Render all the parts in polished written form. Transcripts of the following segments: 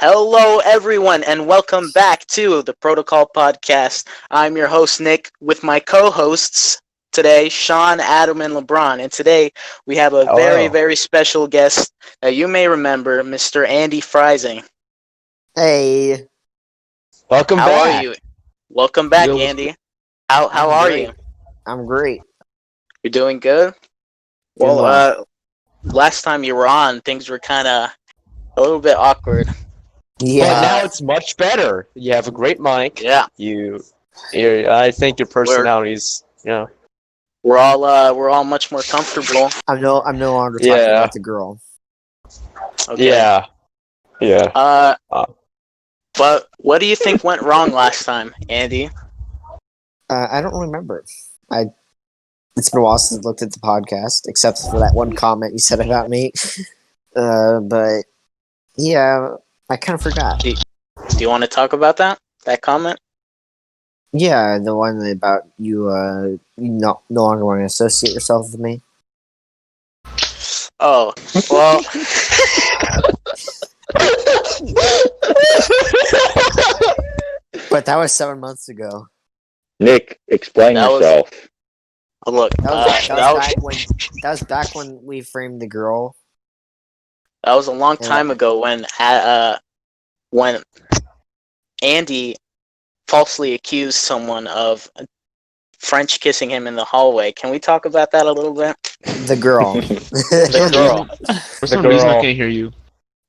Hello, everyone, and welcome back to the Protocol Podcast. I'm your host, Nick, with my co hosts today, Sean, Adam, and LeBron. And today we have a very, Hello. very special guest that you may remember, Mr. Andy Freising. Hey, Welcome How are back. you? Welcome back, Yo, Andy. How I'm are great. you? I'm great. You're doing good? Doing Well, well. last time you were on, things were kind of a little bit awkward. But Yeah, now it's much better. You have a great mic. Yeah, I think your we're personality's, we're all much more comfortable. I'm no longer talking Yeah. about the girl. Okay. yeah. But what do you think went wrong last time, Andy? I don't remember. It's been a while since I looked at the podcast, except for that one comment you said about me. But yeah, I kind of forgot. Do you want to talk about that comment? Yeah, the one about you no longer want to associate yourself with me. Oh, well, But that was 7 months ago. Nick, explain That was- yourself. look, That was back when we framed the girl. that was a long time ago when Andy falsely accused someone of French kissing him in the hallway. Can we talk about that a little bit? The girl. The girl. The For some reason, I girl. can't hear you.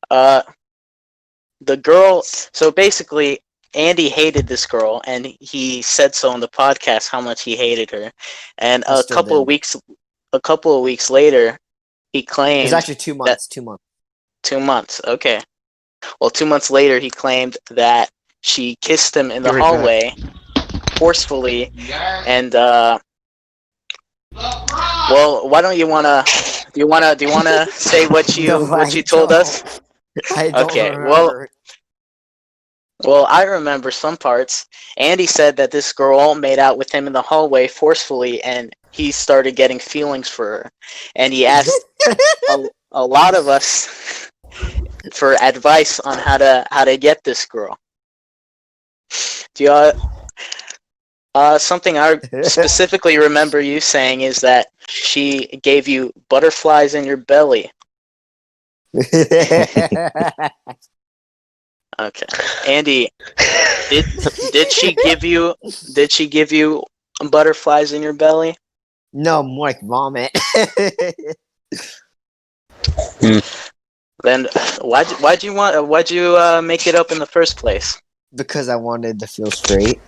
The girl. So basically, Andy hated this girl, and he said so on the podcast how much he hated her. And I a still couple of weeks later, he It claimed was actually 2 months. 2 months. 2 months. Okay. Well, 2 months later, he claimed that she kissed him in the Be right back. hallway forcefully, and well, why don't you wanna say what you No, what you I told don't. us? I don't Okay, remember. Well, I remember some parts. Andy said that this girl made out with him in the hallway forcefully, and he started getting feelings for her, and he asked a lot of us for advice on how to get this girl. Do you something I specifically remember you saying is that she gave you butterflies in your belly. Okay, Andy, did she give you butterflies in your belly? No, more like vomit. Then why'd you make it up in the first place? Because I wanted to feel straight.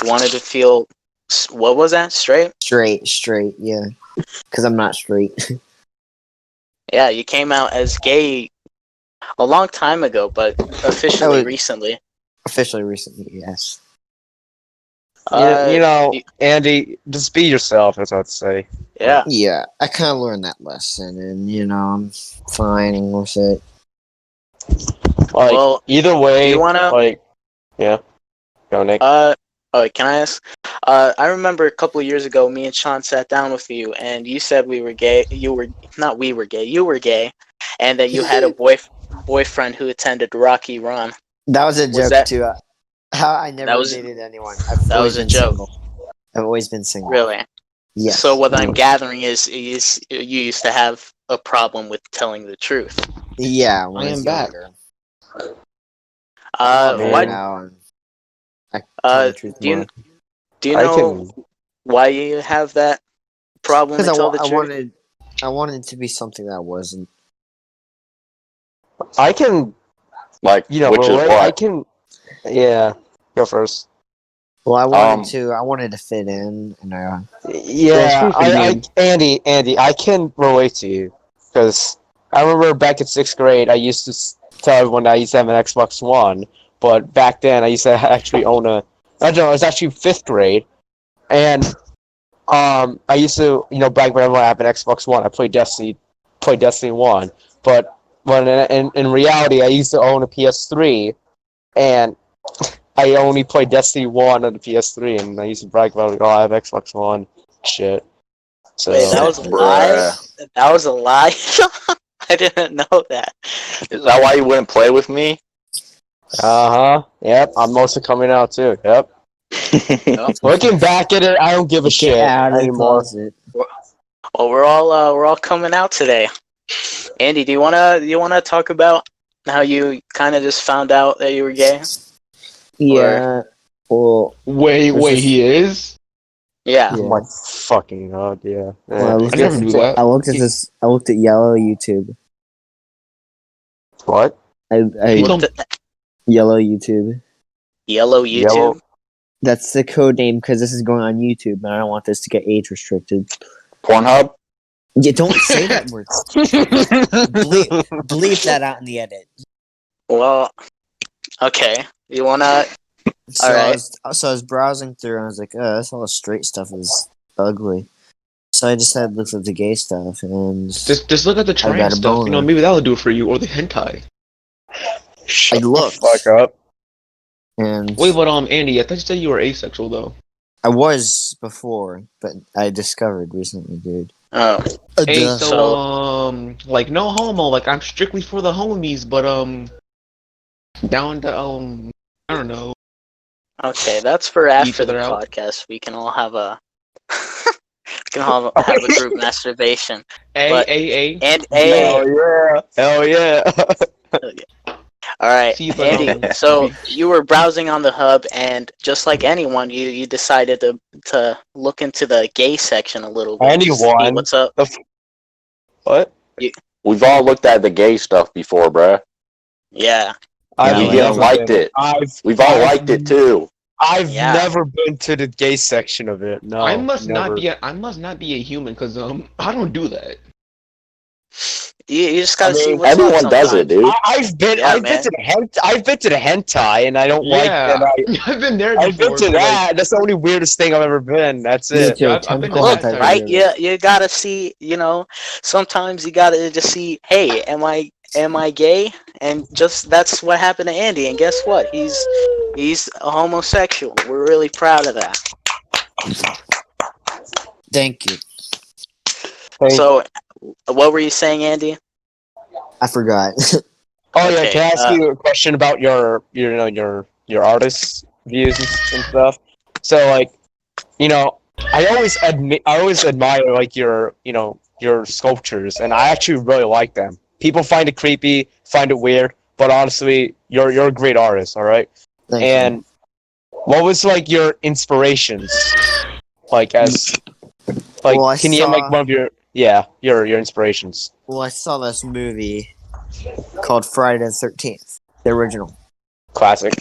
You wanted to feel, what was that? Straight? Straight, yeah. Because I'm not straight. Yeah, you came out as gay a long time ago, but officially recently. Officially recently, yes. Andy, just be yourself, that's what I'd say. Yeah. Yeah, I kind of learned that lesson, and, I'm fine with it. Like, Well, either way, do you wanna- Go, Nick. Can I ask? I remember a couple of years ago, me and Sean sat down with you, and you said we were gay. You were gay. You were gay, and that you had a boyfriend who attended Rocky Run. That was a Was joke, that- too. How I never That was- dated anyone. that always was a been joke. single. I've always been single. Really? Yes. So what I'm gathering is you used to have a problem with telling the truth. Yeah, when I I was am back. younger. man. Why? Now, I tell the truth Do you more. do you I know can- why you have that problem to Because tell the truth? I wanted it to be something that I wasn't. I can, Like, which is what? I can, go first. Well, I wanted to fit in, and Yeah, pretty Andy, I can relate to you because I remember back in 6th grade, I used to tell everyone I used to have an Xbox One, but back then I used to actually own I don't know, it was actually 5th grade, and I used to brag about everyone I have an Xbox One. I played Destiny 1, but when in reality I used to own a PS3, and I only played Destiny 1 on the PS3, and I used to brag about it. Oh, I have Xbox One. Shit. So, Wait, that was a lie? That was a lie? I didn't know that. Is that why you wouldn't play with me? Yep, I'm mostly coming out too. Yep. Looking back at it, I don't give a Get shit out of the anymore. closet. Well, we're all coming out today. Andy, do you wanna talk about how you kind of just found out that you were gay? Yeah. Well, Wait, This is- he is? Yeah. Oh my fucking god, yeah. well, I Eh. looked I never at knew that. I looked at this. I looked at Yellow YouTube. What? I He Looked told- at Yellow YouTube. Yellow YouTube. Yellow. That's the code name because this is going on YouTube, and I don't want this to get age restricted. Pornhub? Yeah, don't say that word. Bleep that out in the edit. Well, okay. You wanna? So, Alright. I was browsing through, and I was like, "Oh, that's all the straight stuff is ugly." So I just had looked at the gay stuff, and Just look at the got trans a stuff. You know, boner. maybe that'll do it for you, or the hentai. Shut I looked. the fuck up. and Wait, but Andy, I thought you said you were asexual though. I was before, but I discovered recently, dude. Oh, Hey, Duh. so like no homo, like I'm strictly for the homies, but down to I don't know. okay. That's for after the other out. podcast. We can all have a have a group masturbation. But- A. And hey, Hell yeah. all right, See, but, Andy. So you were browsing on the hub, and just like anyone, you decided to look into the gay section a little bit. to see Anyone? what's up? What? We've all looked at the gay stuff before, bruh. Yeah. I've You Yeah, didn't never liked been- it. I've We've all liked it too. I've Yeah. never been to the gay section of it. No. I must never. not be a human because I don't do that. You just gotta I mean, see what's up. Everyone does it, sometimes. dude. I've been Yeah, I've been to the I've been to the hentai and I don't like that. I've been there before. I've been to but, like, that. That's the only weirdest thing I've ever been. That's Me it. too. Yeah, I've been Tentacle to Look, that hentai type right? is Yeah, you gotta see. Sometimes you gotta just see. Hey, am I gay? And just that's what happened to Andy. And guess what? He's a homosexual. We're really proud of that. Thank you. So, what were you saying, Andy? I forgot. Oh yeah, Okay, can I ask you a question about your artist views and stuff? So like, I always admire like your sculptures, and I actually really like them. People find it creepy, find it weird, but honestly, you're a great artist, all right? Thank you. And what was like your inspirations? Like Well, I can you name like saw- one of your inspirations? Well, I saw this movie called Friday the 13th, the original. Classic.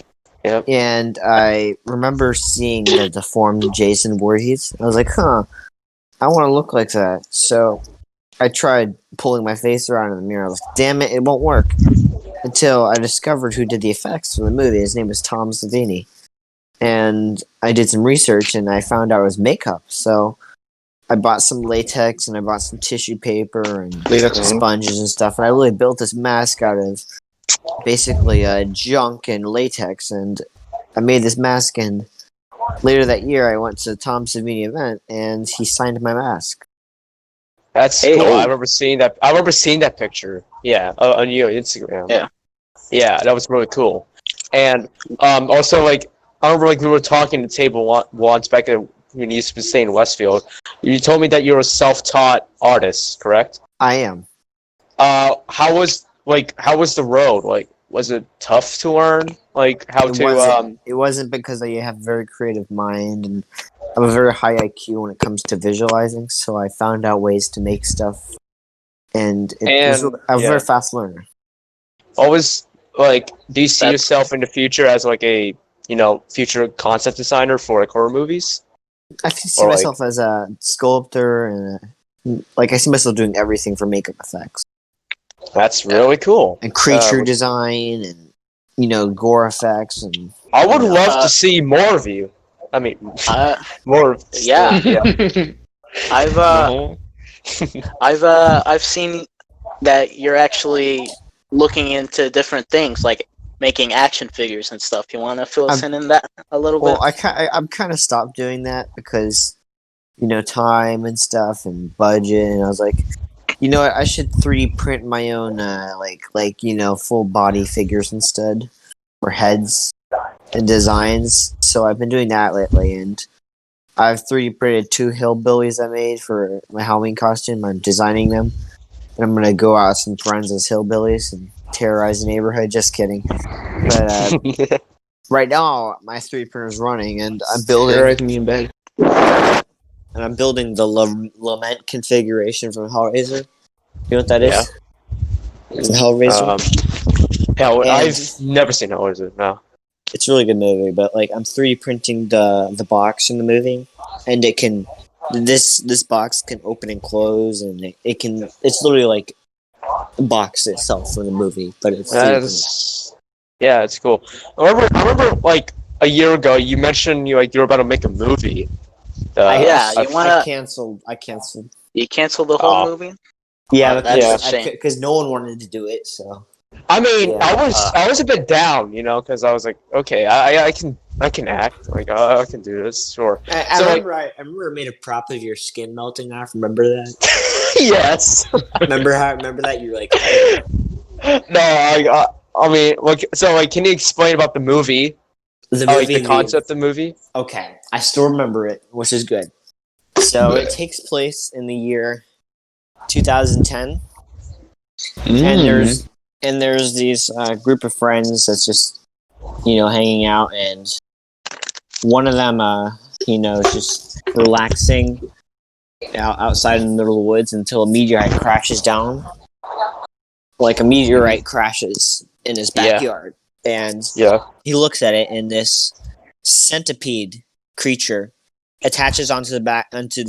And I remember seeing the deformed Jason Voorhees. I was like, I want to look like that. So I tried pulling my face around in the mirror. I was like, damn it, it won't work. Until I discovered who did the effects for the movie. His name was Tom Savini. And I did some research and I found out it was makeup. So I bought some latex and I bought some tissue paper and Latex. sponges and stuff. And I really built this mask out of basically junk and latex. And I made this mask. And later that year, I went to the Tom Savini event and he signed my mask. That's Hey, cool. oh. I remember seeing that picture. Yeah, on your Instagram. Yeah. Yeah, that was really cool. And also like I remember like we were talking at the table once back when you used to stay in Westfield. You told me that you're a self-taught artist, correct? I am. How was the road? Like, was it tough to learn? Like how It wasn't because I have a very creative mind and I have a very high IQ when it comes to visualizing. So I found out ways to make stuff, and I'm a very fast learner. always like, do you see That's- yourself in the future as like a future concept designer for like horror movies? I see Or, like- myself as a sculptor and I see myself doing everything for makeup effects That's really cool. and creature Uh, design and gore effects and I would love Uh, to see more of you. I mean, Uh, more. Of Yeah. yeah. I've seen that you're actually looking into different things, like making action figures and stuff. You want to fill us in that a little bit? well I'm kind of stopped doing that because time and stuff and budget, and I was like, You know what? I should 3D print my own, full body figures instead, or heads and designs. So I've been doing that lately, and I've 3D printed 2 hillbillies I made for my Halloween costume. I'm designing them, and I'm gonna go out with some friends as hillbillies and terrorize the neighborhood. Just kidding. But right now, my 3D printer is running, and I'm building. Terrorize me in bed. And I'm building the Lament configuration from Hellraiser. You know what that is? Yeah. It's Hellraiser. Yeah, And- I've never seen Hellraiser. No. It's a really good movie, but like I'm 3D printing the box in the movie, and it can this box can open and close, and it can it's literally like the box itself from the movie, but it's 3D printed. Yeah, it's cool. I remember like a year ago you mentioned you were about to make a movie. Yeah, you wanna- I canceled. You canceled the whole Oh. movie? Yeah, Oh, that's a shame. because no one wanted to do it. So I mean, Yeah. I was a bit down, because I was like, okay, I can act, like I can do this, sure. I So, like- remember. I remember I made a prop of your skin melting off. Remember that? Yes. Remember that? You're like, No, I mean, like, so like, can you explain about the movie? the Like the concept of the movie? Okay, I still remember it, which is good. So it takes place in the year 2010, and there's these group of friends that's just hanging out, and one of them just relaxing outside in the middle of the woods until a meteorite crashes down. Like a meteorite crashes in his Yeah. backyard, and Yeah. he looks at it, and this centipede creature attaches onto the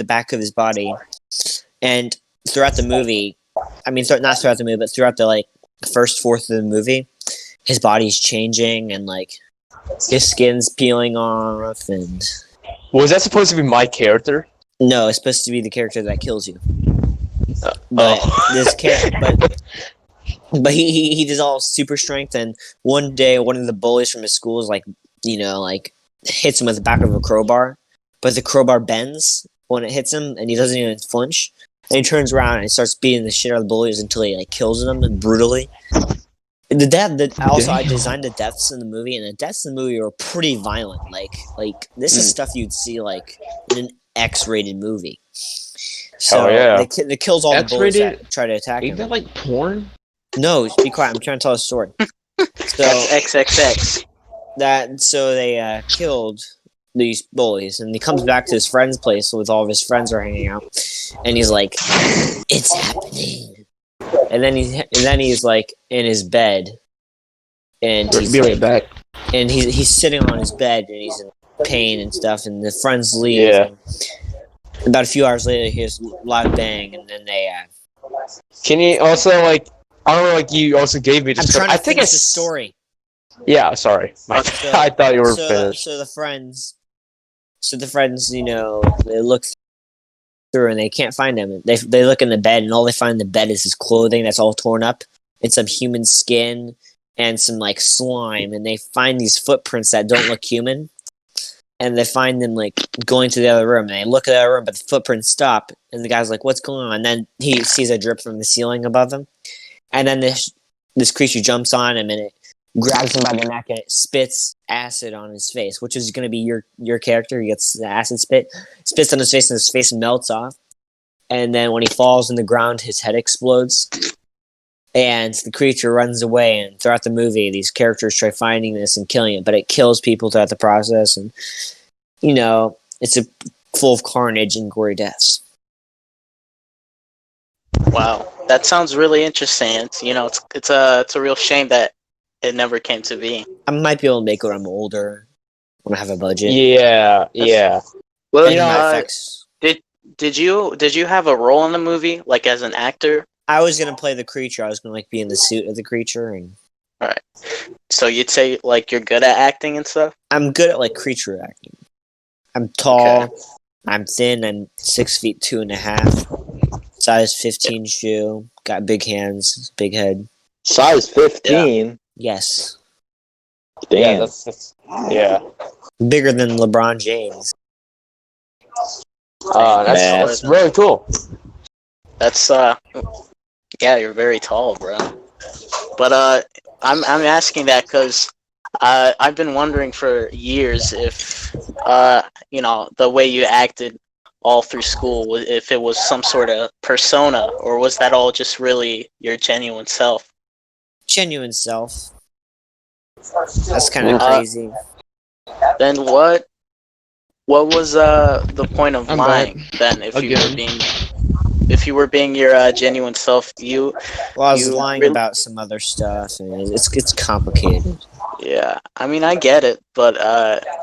back of his body. And throughout the movie, not throughout the movie, but throughout the first fourth of the movie, his body's changing, and his skin's peeling off. And Was that supposed to be my character? no, it's supposed to be the character that kills you. But this character, but he dissolves super strength, and one day one of the bullies from his school is hits him with the back of a crowbar, but the crowbar bends when it hits him, and he doesn't even flinch. And he turns around and starts beating the shit out of the bullies until he kills them brutally. I designed the deaths in the movie, and the deaths in the movie were pretty violent. This is stuff you'd see in an X-rated movie. So Oh, yeah. they kills all the bullies X-rated? that try to attack Ain't him. that like porn? No, be quiet. I'm trying to tell a story. So XXX. so they killed these bullies, and he comes back to his friend's place with all of his friends are hanging out, and he's like, "It's happening." And then he's like in his bed, and he's Be right back. and he's sitting on his bed, and he's in pain and stuff, and the friends leave. Yeah. And about a few hours later, he hears a loud bang, and then they. Can you also I don't know, you also gave me I'm just. trying to I think finish it's the story. Yeah, sorry. So- I thought you were finished. So the friends, they look through and they can't find him. They look in the bed, and all they find in the bed is his clothing that's all torn up, and some human skin and some slime, and they find these footprints that don't look human, and they find them going to the other room, and they look at the other room, but the footprints stop, and the guy's like, "What's going on?" And then he sees a drip from the ceiling above him, and then this creature jumps on him, and it grabs him by the neck, and it spits acid on his face, which is going to be your character. He gets the acid spits on his face, and his face melts off. And then when he falls on the ground, his head explodes, and the creature runs away. And throughout the movie, these characters try finding this and killing it, but it kills people throughout the process. And it's full of carnage and gory deaths. Wow, that sounds really interesting. It's a real shame that it never came to be. I might be able to make it when I'm older, when I have a budget. Yeah. Well, And my effects. did you have a role in the movie, as an actor? I was gonna play the creature. I was gonna be in the suit of the creature, and So you'd say you're good at acting and stuff? I'm good at creature acting. I'm tall. Okay. I'm thin. I'm 6'2.5", size 15 shoe. Got big hands, big head. Size 15? Yes, Damn. Yeah. bigger than LeBron James. That's really cool. That's yeah, you're very tall, bro. But I'm asking that because I've been wondering for years if the way you acted all through school, if it was some sort of persona, or was that all just really your genuine self? Genuine self. That's kind of Uh, crazy. Then what was the point of I'm lying back. then Again. if you were being your genuine self? Well, I was You lying really, about some other stuff, and it's complicated. yeah, I mean, I get it, but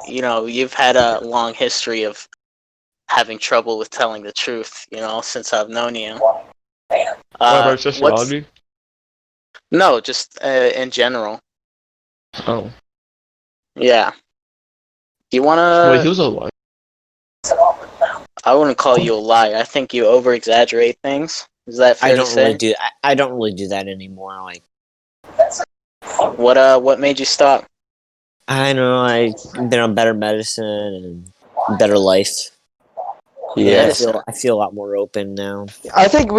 you've had a long history of having trouble with telling the truth, since I've known you. What about What's sexuality? no, just in general. Oh. Yeah. You Wait, he wanna? was a liar. I wouldn't call you a liar. I think you over exaggerate things. Is that I fair to don't really say? do. I don't really do that anymore. Like What made you stop? I don't know. I've been on better medicine and better life. And Yeah. Medicine. I feel a lot more open now. I think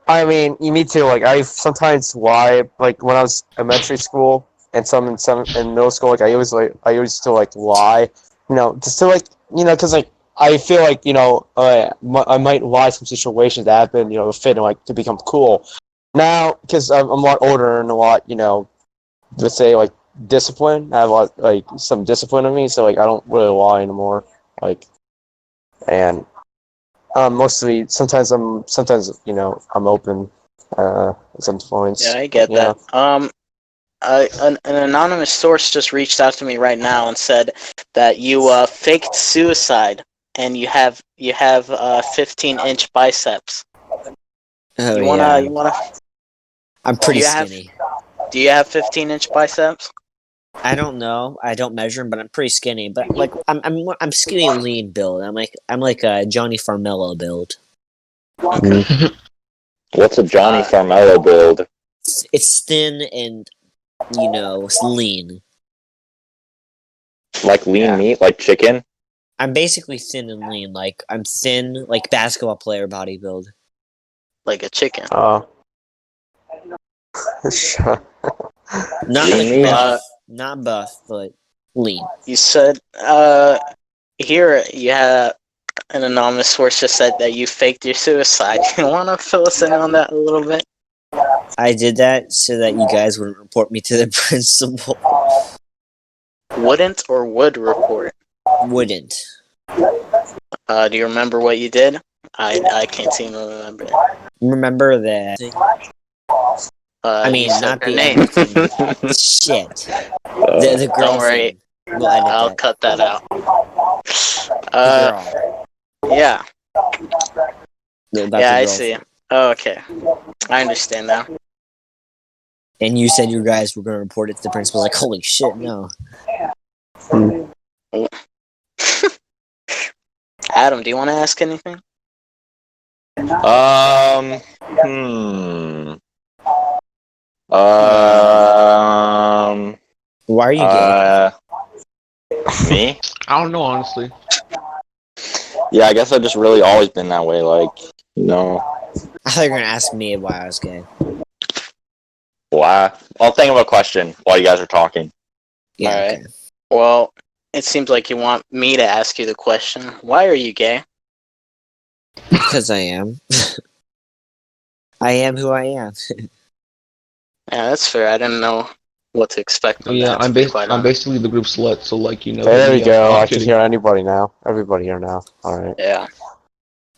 I mean, me too. Like, I sometimes lie. Like when I was in elementary school and some in middle school. Like, I used to like lie. Just to like because like I feel like I might lie some situations that happen. To fit and like to become cool. Now, because I'm a lot older and a lot let's say like discipline. I have a lot like some discipline in me, so like I don't really lie anymore. Like and mostly, sometimes I'm open. Some points. Yeah, I get Yeah. that. An anonymous source just reached out to me right now and said that you faked suicide and you have 15-inch biceps. Oh You wanna yeah, you wanna I'm do pretty you have skinny. do you have 15-inch biceps? I don't know. I don't measure 'em, but I'm pretty skinny. But like I'm skinny lean build. I'm like a Johnny Farmelo build. What's a Johnny Uh, Farmelo build? It's thin and it's lean. Like lean Yeah. meat, like chicken? I'm basically thin and lean. Like I'm thin, like basketball player body build. like a chicken. Not Lean like meat? buff, not buff, but lean. You said here you have an anonymous source just said that you faked your suicide. You wanna fill us in on that a little bit? I did that so that you guys wouldn't report me to the principal. Wouldn't or would report? Wouldn't. Do you remember what you did? I can't seem to remember. Remember that? I mean, You said not her the name. editing. Shit. The girl Don't worry, thing. We'll edit I'll that. cut that out. The girl. Yeah, About yeah, the I girl see. thing. Oh, okay, I understand now. And you said you guys were going to report it to the principal. Like, holy shit, no. Adam, do you want to ask anything? Hmm. Um. Why are you gay? Me? I don't know, honestly. Yeah, I guess I've just really always been that way. Like, I thought you were going to ask me why I was gay. why? I'll think of a question while you guys are talking. Yeah, All right. okay. Well, it seems like you want me to ask you the question. Why are you gay? Because I am. I am who I am. Yeah, that's fair. I didn't know what to expect from Yeah, that. I'm To be quite I'm honest. basically the group slut, so like hit There me we up. go. No, I'm I can kidding. hear anybody now. Everybody here now. All right. Yeah.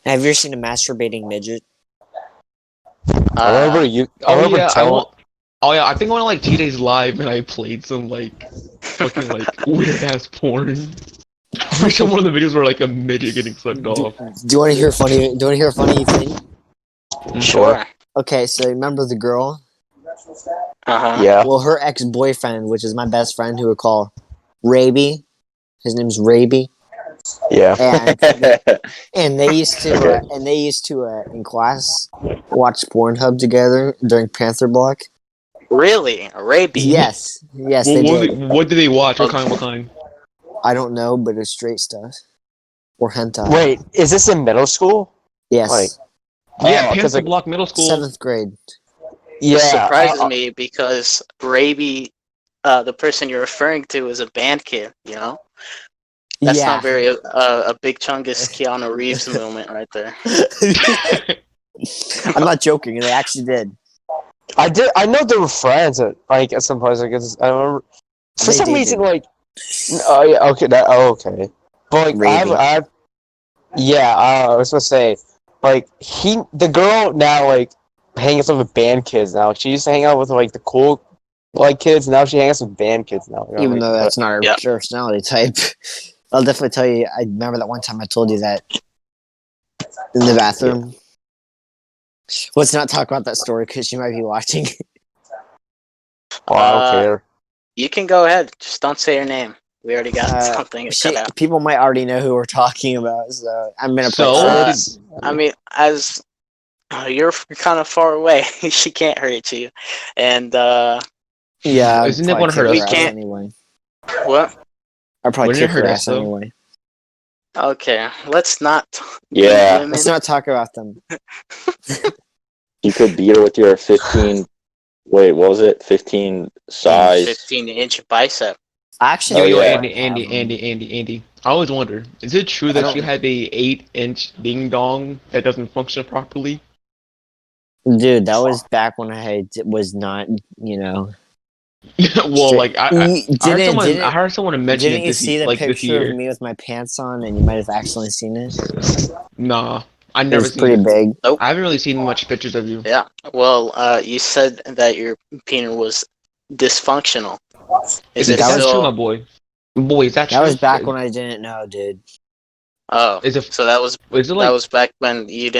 Have you ever seen a masturbating midget? I remember you. I Oh remember yeah, telling. I think I went on like T-Days Live and I played some like fucking like weird ass porn. Pretty sure one of the videos were like a midget getting sucked Do off. you want to hear funny? Do you want to hear a funny thing? Sure. Okay, so remember the girl? Uh huh. Yeah. Well, her ex-boyfriend, which is my best friend, who we call Raby. His name's Raby, Yeah. and they used to in class watch Pornhub together during Panther Block. Really, Araby? Yes, yes, What, they what, did. what did they watch? What kind? What kind? I don't know, but it's straight stuff or hentai. Wait, is this in middle school? Yes. like- Yeah, 'cause, Panther like, Block Middle School. 7th grade. yeah, This surprises me because Raby, the person you're referring to, is a band kid. You know, that's Yeah. not very a big Chungus Keanu Reeves moment right there. I'm not joking. They actually did. I know they were friends at some point. I guess I remember for They some dated. reason like. Oh yeah, okay. Okay. But like Raby. yeah. I was gonna say, like the girl now like hangs out with band kids now. She used to hang out with like the cool like kids. Now she hangs out with band kids now. You know, Even like, though that's not her Yeah. personality type. I'll definitely tell you. I remember that one time I told you that in the bathroom. Let's not talk about that story because she might be watching. oh, I don't care. You can go ahead. Just don't say her name. We already got something cut out. People might already know who we're talking about, so I'm gonna play. So, safe. I mean, as you're kind of far away, she can't hurt you. And Yeah, I'd Isn't it probably one of her kick We her ass can't- anyway. what? I'd probably Wouldn't it kick her hurt ass us, though? anyway. Okay, let's not. Yeah. women. Let's not talk about them. You could beat her with your 15. Wait, what was it? 15 size. 15-inch bicep. I actually, Oh, yo, yeah. Andy. I always wonder, is it true that she had a 8-inch ding dong that doesn't function properly? dude, that was back when was not, Well, like I heard someone mention Didn't it you see the this picture year. of me with my pants on, and you might have accidentally seen it? Nah, I It never was seen pretty it. big. I haven't really seen much pictures of you. Yeah. Well, you said that your penis was dysfunctional. Is it Is that was- true, my still? boy? Boy, is that true? That was back when I didn't know, dude. Oh, Is it? so that was Is it like? that was back when you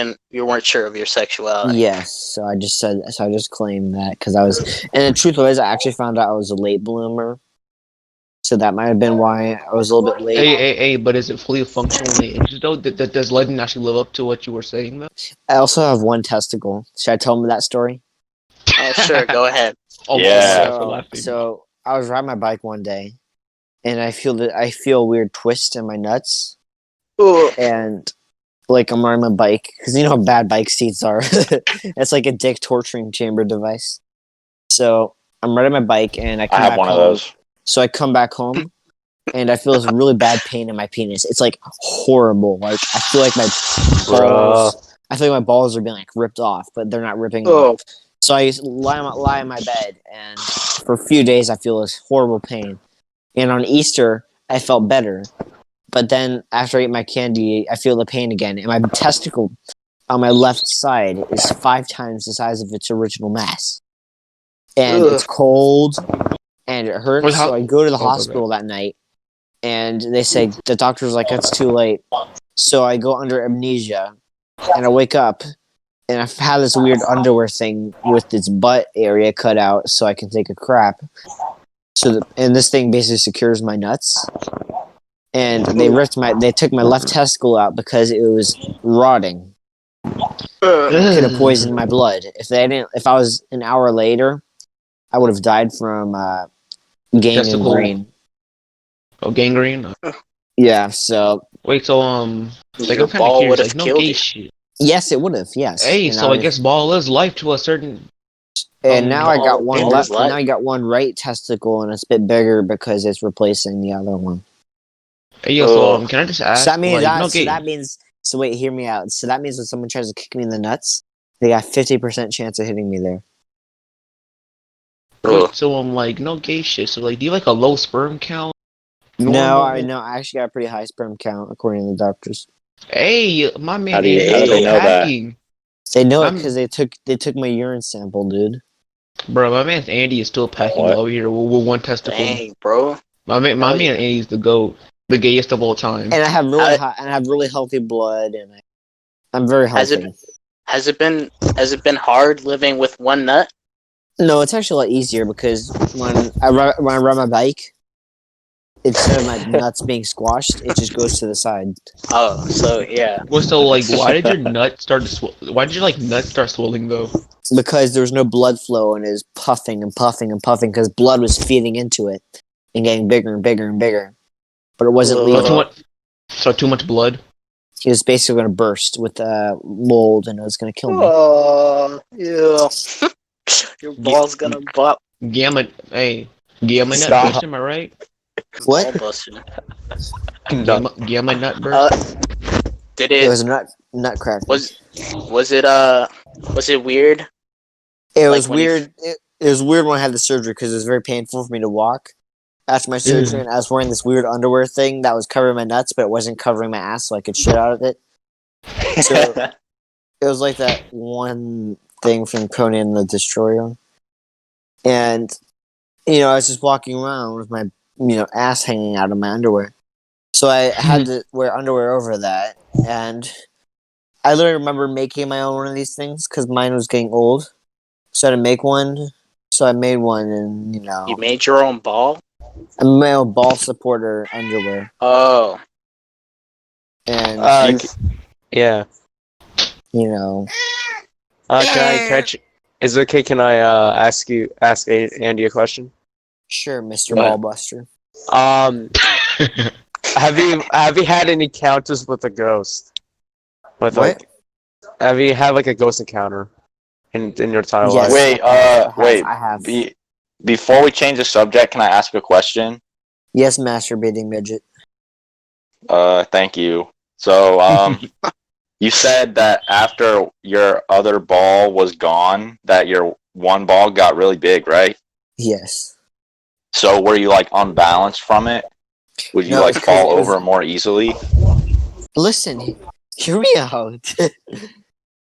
weren't sure of your sexuality. Yes, so I just claimed that because I was, and the truth was, I actually found out I was a late bloomer, so that might have been why I was a little bit late. Hey, but is it fully functional in 8 inches though? Does Legend actually live up to what you were saying though? I also have one testicle. Should I tell them that story? Oh, sure. Go ahead. Oh, Yeah. for laughing. So I was riding my bike one day, and I feel a weird twist in my nuts, Ooh. and like I'm riding my bike because you know how bad bike seats are. It's like a dick torturing chamber device. So I'm riding my bike, and I I come have back one of home. those. So I come back home, and I feel this really bad pain in my penis. It's like horrible. Like I feel like my balls. I feel like my balls are being like ripped off, but they're not ripping off. Oh. So I used to lie in my bed, and for a few days I feel this horrible pain. And on Easter, I felt better. But then after I eat my candy, I feel the pain again. And my testicle on my left side is 5 times the size of its original mass. And Ugh. it's cold, and it hurts. Wait, how- So I go to the okay. hospital that night, and they say, the doctor's like, it's too late. So I go under amnesia, and I wake up, and I've had this weird underwear thing with its butt area cut out so I can take a crap. And this thing basically secures my nuts. And they took my left testicle out because it was rotting. It could have poisoned my blood. If I was an hour later, I would have died from gangrene. Oh, gangrene. Yeah, so Wait, so like Your I'm kind of ball curious. would've Like no killed gay you. shit. yes, it would have. Yes. Hey, And so I guess ball is life to a certain. And now I got ball- one ball left. is life. Now I got one right testicle, and it's a bit bigger because it's replacing the other one. Hey, yo, so Ugh. can I just ask? So that means like, no gay. So wait, hear me out. So that means when someone tries to kick me in the nuts, they got 50% chance of hitting me there. Ugh. So I'm like no gay shit. So like, do you have, like a low sperm count? No, Normal? I actually got a pretty high sperm count according to the doctors. Hey, my man. How do you- Andy how do is they so know that? packing. They know it I'm- because they took my urine sample, dude. Bro, my man Andy is still packing What? over here with one testicle. Dang, bro. My man Hell yeah. Andy's the GOAT, the gayest of all time. And I have I- I have really healthy blood, and I'm very Has healthy. Has it been hard living with one nut? No, it's actually a lot easier because when I ride my bike, instead of my nuts being squashed, it just goes to the side. Oh, so yeah. Well, so like, why did your nut start to Why did your like nut start swelling though? Because there was no blood flow and it was puffing and puffing and puffing because blood was feeding into it and getting bigger and bigger and bigger. But it wasn't Ugh. So leaving. too much blood. He was basically going to burst with mold, and it was going to kill me. Oh, yeah. Your ball's gonna bop. Gamma, hey, Gamma nut Stop. burst, am I right? What? Ball busting. Gamma nut Uh, burst. did It it? was a nutcracker. Was it weird? It like was when you weird. It was weird when I had the surgery because it was very painful for me to walk after my surgery, and I was wearing this weird underwear thing that was covering my nuts, but it wasn't covering my ass, so I could shit out of it. So it was like that one thing from Conan the Destroyer, and I was just walking around with my ass hanging out of my underwear, so I had to wear underwear over that, and I literally remember making my own one of these things because mine was getting old. So I had to make one. So I made one, and you made your own ball. I made my own ball supporter underwear, Oh, and Yeah. you Can I is it okay? Can I ask Andy a question? sure, Mr. What? Ballbuster. Have you had any encounters with a ghost? With What? have you had like a ghost encounter in your entire Yes. life? Wait, I have. Before we change the subject, can I ask a question? Yes, masturbating midget. Thank you. So, you said that after your other ball was gone, that your one ball got really big, right? Yes. So were you like unbalanced from it? Would you No, like it's 'cause fall it was- over more easily? Listen, hear me out.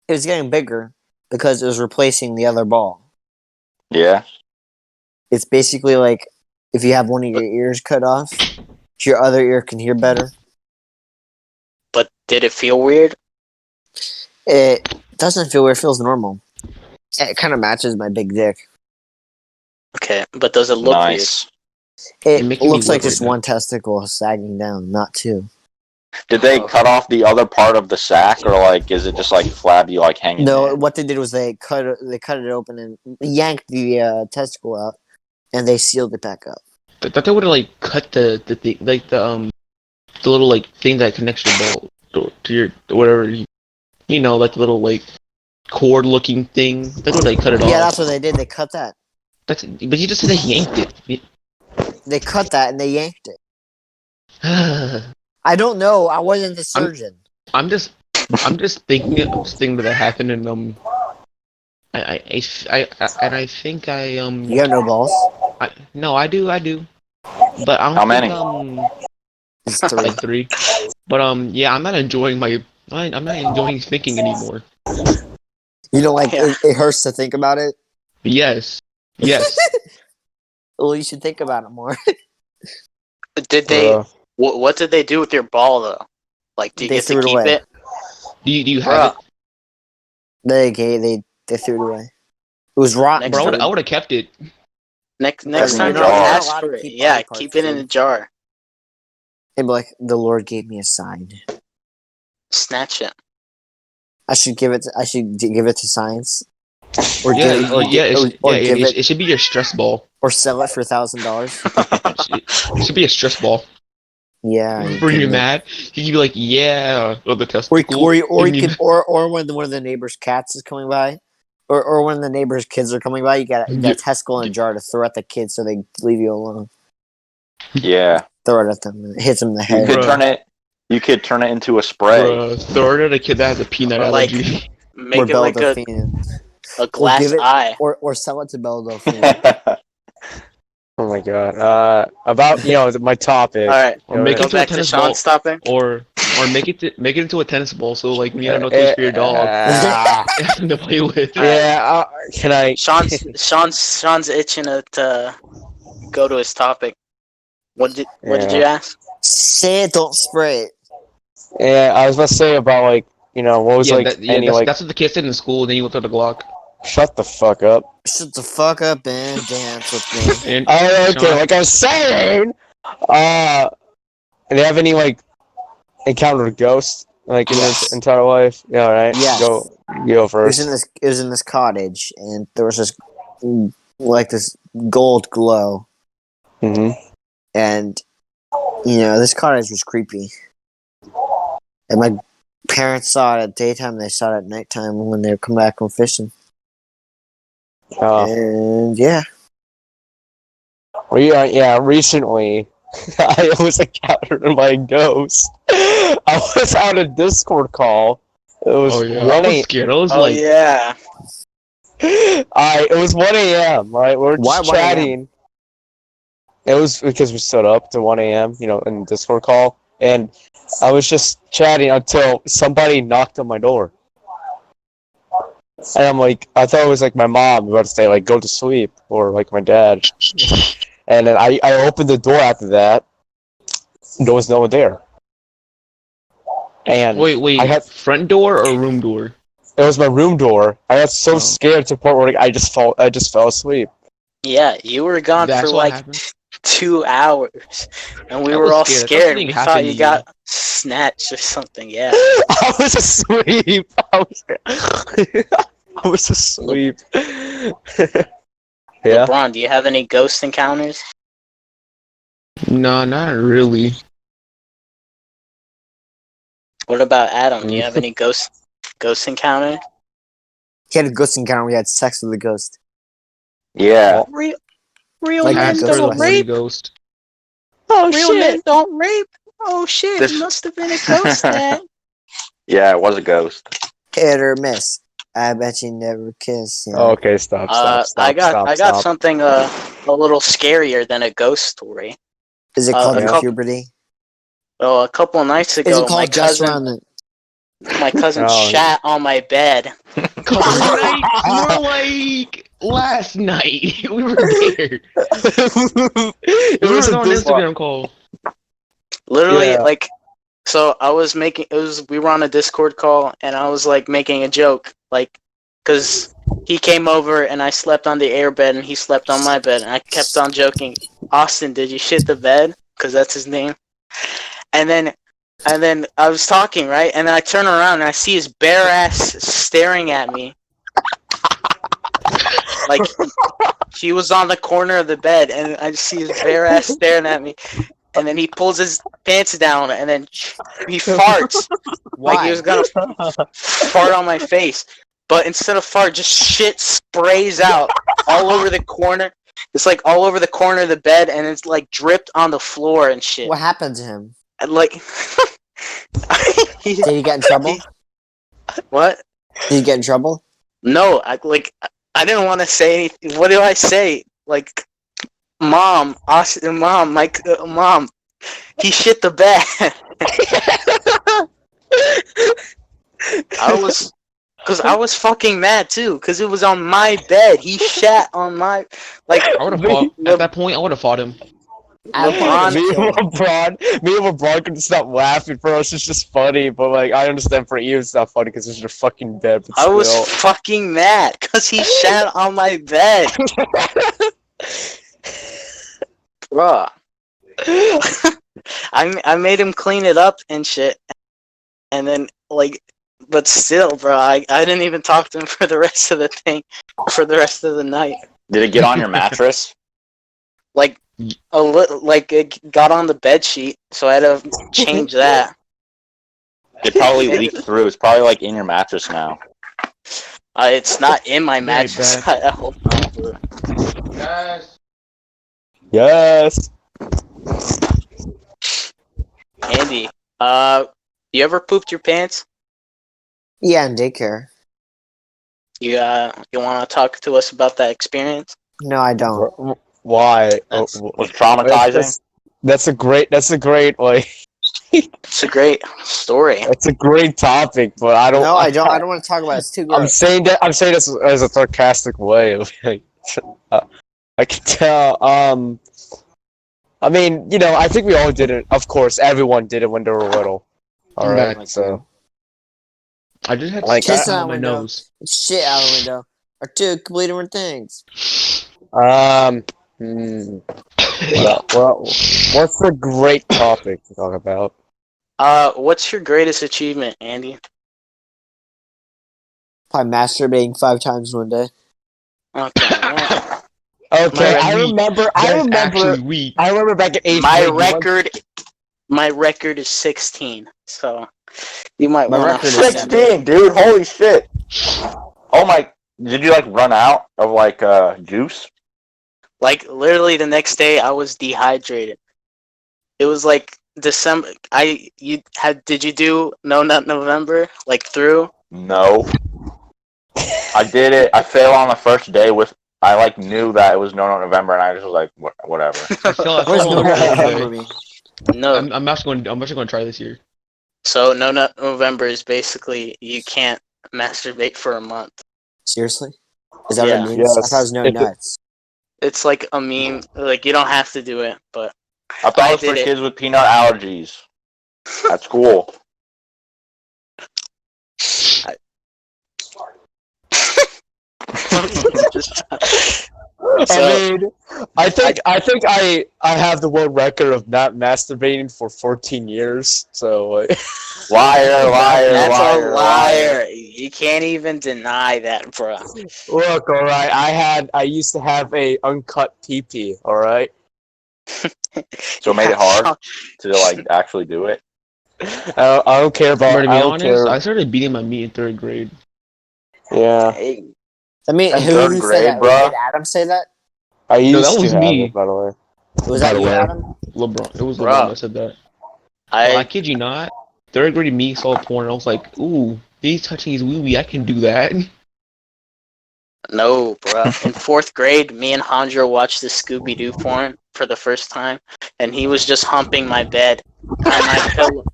It was getting bigger because it was replacing the other ball. Yeah. It's basically like if you have one of your ears cut off, your other ear can hear better. but did it feel weird? It doesn't feel weird. It feels normal. It kind of matches my big dick. Okay, but does it look Nice. It You're making me looks like wet just right now. one testicle sagging down, not two. Did they cut off the other part of the sack, or like is it just like flabby, like hanging No, there? what they did was they cut it open and yanked the testicle out, and they sealed it back up. I thought they would have like cut the thing, like the little like thing that connects your ball to your whatever like the little like cord looking thing. They would like cut it Yeah, off. that's what they did. They cut that. But you just said they yanked it. They cut that and they yanked it. I don't know. I wasn't the surgeon. I'm just thinking of this thing that happened, and I think You have no balls. no, I do, but I don't How think, many? It's three. like 3, but yeah, I'm not enjoying I'm not enjoying thinking anymore. You know, like Yeah. it hurts to think about it. Yes. Well, you should think about it more. Did they? What did they do with your ball though? Like, do you They get to threw it keep away. it? Do you have Bruh, They threw it away. It was rotten. it, bro? Next I would have kept it. next in time, a don't jar. ask You're not allowed for to it. keep Yeah, body parts, keep it in dude. a jar. And be like, the Lord gave me a sign. Snatch it. I should give it to science, or Yeah, give it, it should be your stress ball. or sell it for $1,000. It should be a stress ball. Yeah. When you're mad, you can be like, yeah, or the Or testicle. or and you could or when one of the neighbor's cats is coming by, or when the neighbor's kids are coming by, you got a testicle in a jar to throw at the kids so they leave you alone. Yeah. Throw it at them and it hits them in the You head. Bruh. could turn it into a spray. Bruh, throw it at a kid that has a peanut Or, like, allergy. Make it like Beldelphine. a glass give it- eye. Or sell it to Beldelphine. Oh my god. About my topic. All right, Or make go it into a back to tennis ball. Sean's topic. Or make it into a tennis ball, so like me, I have no toys for your dog. Nothing to play with. Yeah. Can I? Sean's itching to go to his topic. What did you ask? Say it, don't spray it. Yeah, I was about to say about what was That's what the kid said in school. And then you went to the Glock. Shut the fuck up. Shut the fuck up and dance with me. And Oh, okay. Sean, Like I was saying, do you have any encountered ghosts in your entire life? Yeah, right. Yes. Go It was first. in this cottage, and there was this gold glow, Mm-hmm. and this cottage was creepy. And Parents saw it at daytime. They saw it at nighttime when they come back from fishing. And yeah, recently I was encountered by a ghost. I was on a Discord call. It was Oh yeah, I 1 was scared. I was Oh like, yeah. it was 1 a.m. Right, we were Why just 1 a.m.? chatting. It was because we stood up to 1 a.m. In the Discord call, and I was just chatting until somebody knocked on my door, and I'm like, I thought it was like my mom about to say like go to sleep or like my dad, and then I opened the door after that. There was no one there, and wait, I had front door or room door? it was my room door. I got so Oh. scared to the point where like, I just fell asleep. Yeah, you were gone That's for what like happened. 2 hours, and we I were was all scared. I thought scared. something We happened thought to you you. got snatched or something. Yeah. I was asleep. I was asleep. Yeah. LeBron, do you have any ghost encounters? No, not really. What about Adam? Do you have any ghost encounter? he had a ghost encounter. We had sex with a ghost. Yeah. Real Like men Ghost Casper the don't West. horny rape. ghost. Oh Real men don't rape. Oh shit! This- It must have been a ghost then. Yeah, it was a ghost. Hit or miss. I bet you never kiss. Yeah. Okay, stop. I got something a little scarier than a ghost story. Is it called a your couple- puberty? Oh, a couple of nights Is ago, it called just around the? my cousin Oh. shat on my bed. Couple nights, more like last night. We were there. It We was were a on dis- Instagram call. Literally, Yeah. like, so I was we were on a Discord call, and I was like making a joke, like, cause he came over and I slept on the air bed and he slept on my bed, and I kept on joking, Austin, did you shit the bed? Cause that's his name. And then I was talking, right? And then I turn around and I see his bare ass staring at me. Like, he was on the corner of the bed, and I just see his bare ass staring at me. And then he pulls his pants down, and then he farts. Like he was gonna fart on my face. But instead of fart, just shit sprays out all over the corner. It's like all over the corner of the bed, and it's like dripped on the floor and shit. What happened to him? And, like, Did he get in trouble? what? Did he get in trouble? No, I didn't want to say anything. What do I say? Like, mom, Austin, mom, mom, he shit the bed. I was fucking mad too, because it was on my bed. He shat on my, like, I would have fought. At that point, I would have fought him. LeBron- Me and LeBron couldn't stop laughing. For us, it's just funny, but like I understand for you, it's not funny because it's your fucking bed. But I was still. fucking mad because he shat on my bed. Bruh. I made him clean it up and shit. And then, like, but still, bro, I didn't even talk to him for the rest of the thing, for the rest of the night. Did it get on your mattress? Like, like, it got on the bed sheet, so I had to change that. It probably leaked through. It's probably like in your mattress now. It's not in my Right mattress. back. I hold on to it. Yes. Andy, you ever pooped your pants? Yeah, in daycare. You want to talk to us about that experience? No, I don't. Why? That's- Was traumatizing? That's a great like. It's a great story. It's a great topic, but I don't. No, I don't. I don't want to talk about it. It's too I'm gross. saying this as a sarcastic way. Of, like, I can tell. I mean, I think we all did it. Of course, everyone did it when they were little. All right, Back. so I just had Like, like I- on my nose. Shit out the window are two completely different things. well, what's a great topic to talk about? What's your greatest achievement, Andy? Probably masturbating 5 times in one day. Okay. well, Okay, That's I weak. remember. That's actually weak. I remember back at 8th my grade. record is 16. So You might My want record to. is 16, dude. Holy shit. Oh my. Did you like run out of like juice? Like literally the next day, I was dehydrated. It was like December. Did you do No Nut November like through? No. I did it. I failed on the first day with. I like knew that it was no November, and I just was like, whatever. I feel What does on no the nut first November day. mean? No. I'm actually going to try this year. So No Nut November is basically you can't masturbate for a month. Seriously? Is that Yeah. what it means? I Yes. thought it was no If it- nuts. It's like a meme. Like you don't have to do it, but I thought I it was for did it. kids with peanut allergies at school. So- I mean, I think I have the world record of not masturbating for 14 years. So Liar, liar, That's liar, a liar. You can't even deny that, bro. look, all right. I used to have a uncut pee. All right. So it made it hard to like actually do it. I don't care about. But to be I don't honest, care. I started beating my meat in 3rd grade. Yeah, Hey, I mean, In who third said grade, that? bruh. Did Adam say that? I No, used that was to have me. it. By the way. Was By that the you, way. Adam? LeBron. It was Bruh. LeBron that said that. I I kid you not. 3rd grade me saw porn. I was like, ooh, he's touching his wee wee. I can do that. no, bro. In 4th grade, me and Handra watched the Scooby Doo porn for the first time, and he was just humping my bed on my pillow.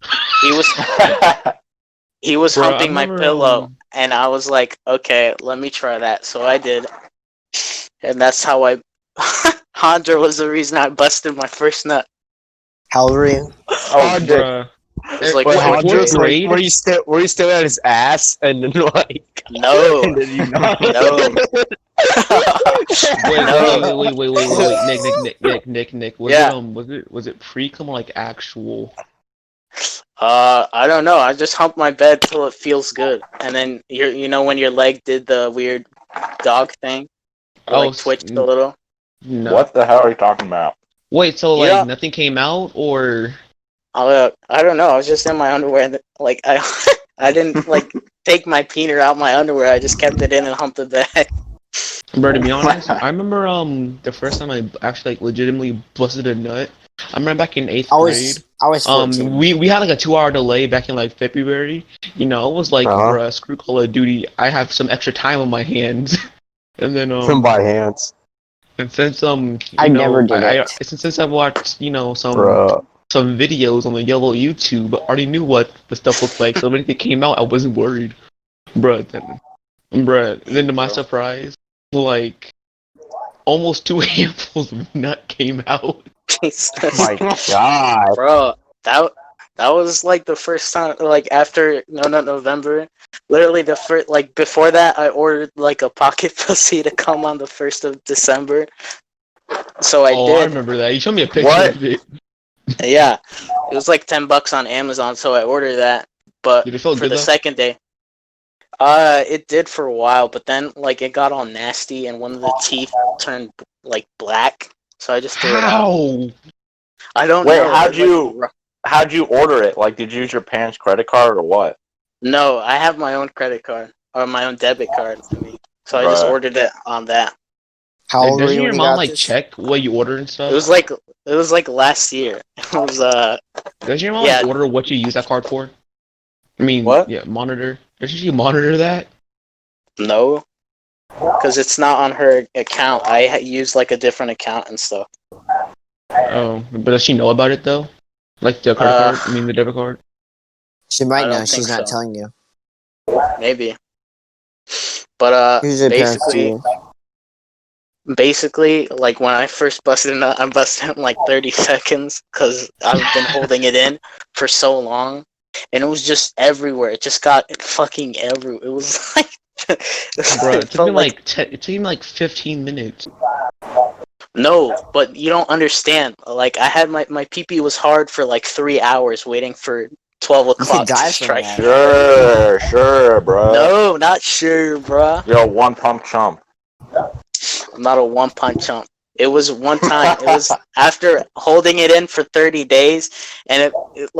He was Bro, I humping my remember, pillow, and I was like, okay, let me try that. So I did, and that's how I. Handra was the reason I busted my first nut. How old were you? Oh shit! bruh. It was like Wait, fourth Hondra's grade. like, were you still at his ass and then like? No, And then you know. no. No. Wait. Nick. Yeah. Was it pre-cum or like actual? I don't know. I just hump my bed till it feels good, and then you know when your leg did the weird dog thing, it, like twitched a little. No. What the hell are you talking about? Wait, so like Yeah. nothing came out or? I don't know. I was just in my underwear, and like I didn't like take my peener out my underwear. I just kept it in and humped the bed. Bro, to be honest, I remember the first time I actually like legitimately busted a nut. I remember back in 8th grade. I was 14. We had like a 2-hour delay back in like February. You know, it was like, Uh-huh. bruh, screw Call of Duty. I have some extra time on my hands, and then From by hands, and since I never did it. since I've watched some bro. some videos on the yellow YouTube, I already knew what the stuff looked like. So when it came out, I wasn't worried, bruh. Then to my surprise, like almost 2 handfuls of nut came out. Jesus. My God. Bro, that was like the first time, like after No Nut November. Literally the first, like before that, I ordered like a pocket pussy to come on the 1st of December. So I I did. remember that. You showed me a picture What? of it. Yeah, it was like $10 on Amazon, so I ordered that. But Did it feel for good the though? second day, it did for a while, but then like it got all nasty and one of the teeth turned like black. So I just threw it out. How? I don't Wait, know. how'd you order it? Like, did you use your parents' credit card or what? No, I have my own credit card or my own debit card. So I just Bruh. ordered it on that. How old were Doesn't you your when you mom got like this? check what you order and stuff? It was like last year. It was Doesn't your mom yeah. like, order what you use that card for? I mean, What? yeah, monitor. Doesn't she monitor that? No, because it's not on her account. I use like a different account and stuff. Oh, but does she know about it though? Like the credit card? I mean, the debit card. She I might don't know. think She's not so. telling you. Maybe. But Who's your parents to basically, like when I first busted a nut, I busted it in like 30 seconds because I've been holding it in for so long, and it was just everywhere. It just got fucking everywhere. It was like, Bro, it it took felt me it took me like 15 minutes. no, but you don't understand. Like I had my pee was hard for like 3 hours waiting for 12 You could o'clock to die from strike. that. Sure, bro. No, not sure, bruh. Yo, one pump chump. I'm not a one punch chump. It was one time. It was after holding it in for 30 days, and it